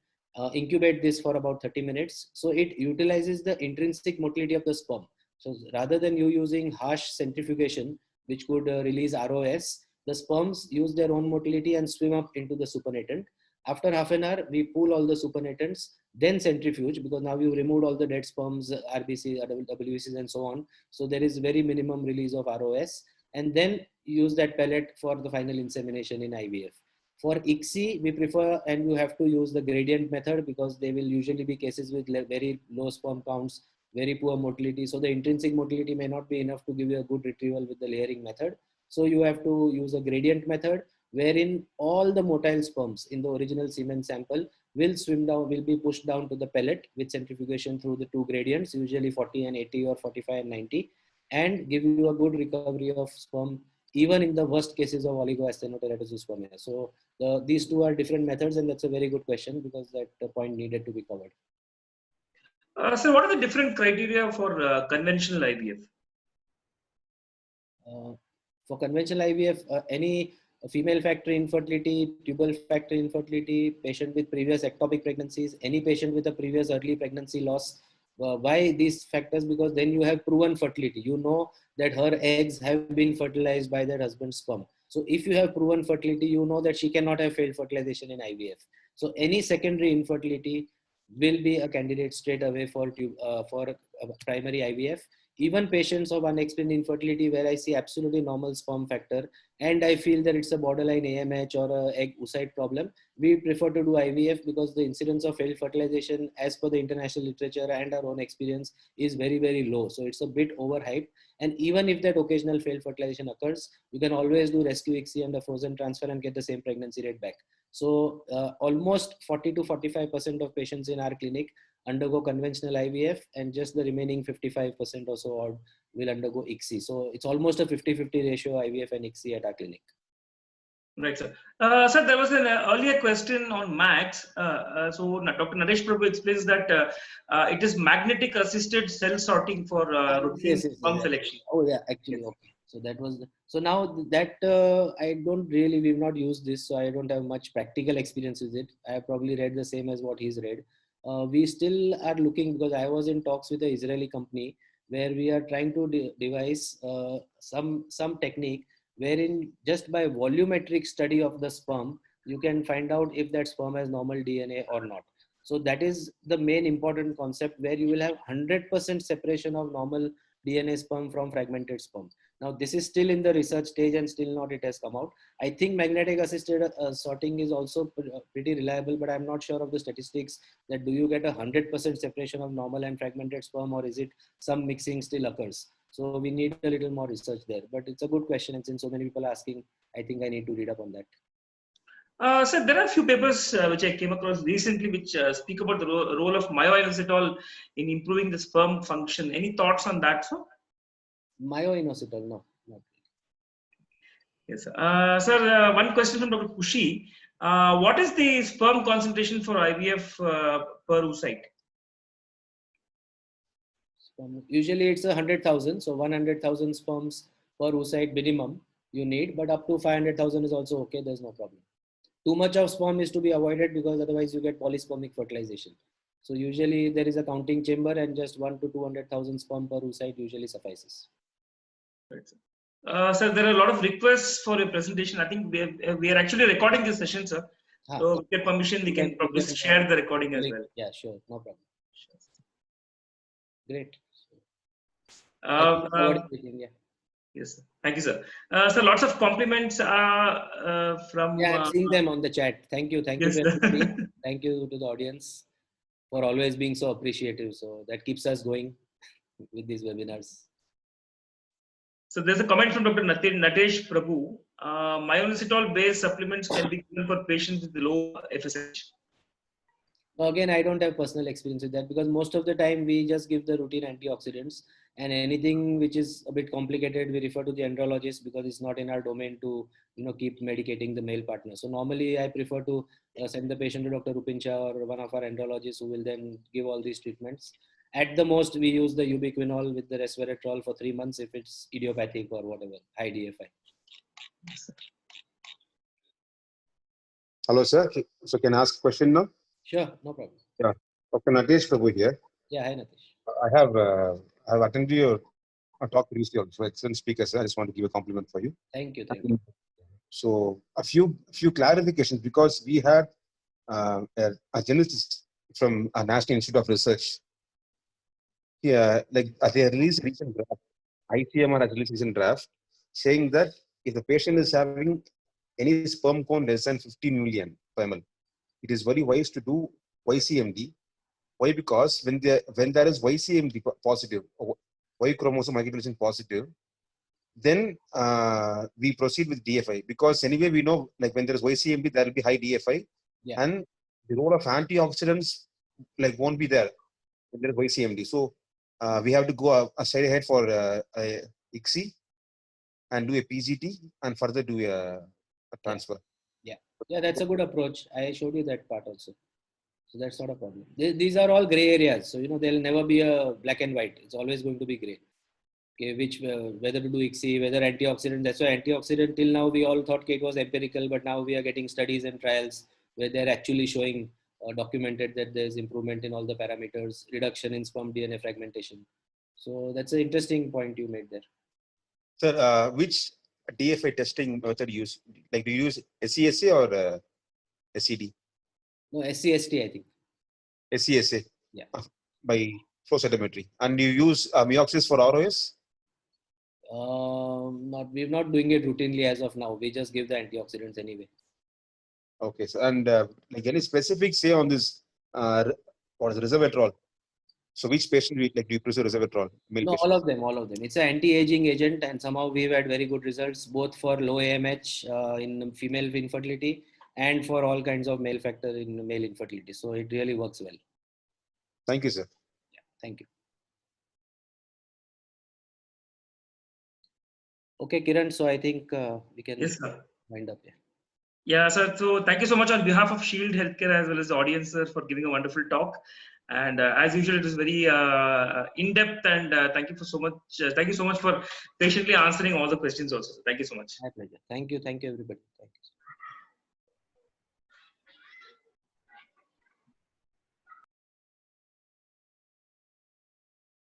Incubate this for about 30 minutes. So it utilizes the intrinsic motility of the sperm. So rather than you using harsh centrifugation, which could release ROS, the sperms use their own motility and swim up into the supernatant. After half an hour, we pull all the supernatants, then centrifuge, because now you removed all the dead sperms, RBC, WBCs, and so on. So there is very minimum release of ROS, and then use that pellet for the final insemination in IVF. For ICSI, we prefer, and you have to use the gradient method because they will usually be cases with very low sperm counts, very poor motility. So the intrinsic motility may not be enough to give you a good retrieval with the layering method. So you have to use a gradient method, wherein all the motile sperms in the original semen sample will be pushed down to the pellet with centrifugation through the 2 gradients, usually 40 and 80 or 45 and 90, and give you a good recovery of sperm, even in the worst cases of oligoasthenoteratozoospermia. So these two are different methods, and that's a very good question because that point needed to be covered. So what are the different criteria for conventional IVF? For conventional IVF, any female factory infertility, tubal factory infertility, patient with previous ectopic pregnancies, any patient with a previous early pregnancy loss. Why these factors? Because then you have proven fertility. You know that her eggs have been fertilized by their husband's sperm. So if you have proven fertility, you know that she cannot have failed fertilization in IVF. So any secondary infertility will be a candidate straight away for primary IVF. Even patients of unexplained infertility where I see absolutely normal sperm factor and I feel that it's a borderline AMH or a egg oocyte problem, we prefer to do IVF because the incidence of failed fertilization as per the international literature and our own experience is very, very low. So it's a bit overhyped. And even if that occasional failed fertilization occurs, you can always do rescue ICSI and a frozen transfer and get the same pregnancy rate back. So almost 40 to 45% of patients in our clinic undergo conventional IVF, and just the remaining 55% or so will undergo ICSI. So it's almost a 50-50 ratio IVF and ICSI at our clinic. Right, sir. Sir, there was an earlier question on MAX. So Dr. Naresh Prabhu explains that it is magnetic assisted cell sorting for routine sperm selection. Oh yeah, actually, okay. So that was so now that we've not used this, so I don't have much practical experience with it. I have probably read the same as what he's read. We still are looking, because I was in talks with the Israeli company where we are trying to devise some technique wherein just by volumetric study of the sperm, you can find out if that sperm has normal DNA or not. So that is the main important concept, where you will have 100% separation of normal DNA sperm from fragmented sperm. Now this is still in the research stage and still not it has come out. I think magnetic assisted sorting is also pretty reliable, but I'm not sure of the statistics that do you get 100% separation of normal and fragmented sperm, or is it some mixing still occurs. So we need a little more research there, but it's a good question. And since so many people are asking, I think I need to read up on that. Sir, there are a few papers which I came across recently which speak about the role of myoinositol in improving the sperm function. Any thoughts on that, sir? Myoinositol, no. Not. Yes, sir. One question from Dr. Kushi. What is the sperm concentration for IVF per oocyte? Usually it's 100,000, so 100,000 sperms per oocyte minimum you need, but up to 500,000 is also okay. There's no problem. Too much of sperm is to be avoided because otherwise you get polyspermic fertilization. So usually there is a counting chamber and just 1 to 200,000 sperm per oocyte usually suffices. Right, sir. Sir, there are a lot of requests for a presentation. I think we are actually recording this session, sir. So with your permission, we can probably share the recording as well. Yeah, sure, no problem. Great. Yeah. Yes, sir. Thank you, sir. So lots of compliments from. Yeah, I'm seeing them on the chat. Thank you. Thank you Yes, to sir. everybody. Thank you to the audience for always being so appreciative. So that keeps us going with these webinars. So there's a comment from Dr. Natesh Prabhu. Myoinositol-based supplements can be given for patients with low FSH. Again, I don't have personal experience with that because most of the time we just give the routine antioxidants, and anything which is a bit complicated, we refer to the andrologist because it's not in our domain to keep medicating the male partner. So normally I prefer to send the patient to Dr. Rupincha or one of our andrologists who will then give all these treatments. At the most, we use the ubiquinol with the resveratrol for 3 months if it's idiopathic or whatever, high DFI. Hello, sir. So can I ask a question now? Sure, no problem. Yeah. Dr. Natesh Prabhu here. Yeah, hi Natish. I have attended your talk recently also. Excellent speaker, sir. I just want to give a compliment for you. Thank you. Thank you. So a few clarifications, because we had a geneticist from a National Institute of Research. Yeah, like they released a recent draft. ICMR has released a recent draft saying that if the patient is having any sperm count less than 15 million per ml, it is very wise to do YCMD. Why? Because when there is YCMD positive, or Y chromosome microdeletion positive, then we proceed with DFI, because anyway we know, like when there is YCMD, there will be high DFI, Yeah. and the role of antioxidants won't be there when there is YCMD. So we have to go a side ahead for ICSI and do a PGT and further do a transfer. Yeah, that's a good approach. I showed you that part also. So that's not a problem. These are all gray areas. So, there'll never be a black and white. It's always going to be gray. Okay, whether to do ICSI, whether antioxidant. That's why antioxidant till now we all thought it was empirical, but now we are getting studies and trials where they're actually showing documented that there's improvement in all the parameters, reduction in sperm DNA fragmentation. So that's an interesting point you made there. Sir, which DFI testing method you use? Like, do you use SCSA or SCD? No, SCST, I think. SCSA. Yeah. By flow cytometry. And you use Meoxis for ROS? We're not doing it routinely as of now. We just give the antioxidants anyway. Okay. So, and like any specific say on this, what is resveratrol? So which patient do you prefer resveratrol? No, all of them. It's an anti-aging agent, and somehow we've had very good results both for low AMH in female infertility and for all kinds of male factor in male infertility. So it really works well. Thank you, sir. Yeah, thank you. Okay, Kiran. So I think we can wind up here. Yeah, sir. So thank you so much on behalf of Shield Healthcare as well as the audience, sir, for giving a wonderful talk. And as usual, it was very in-depth, and thank you so much for patiently answering all the questions also. Thank you so much. My pleasure. Thank you. Thank you, everybody. Thank you.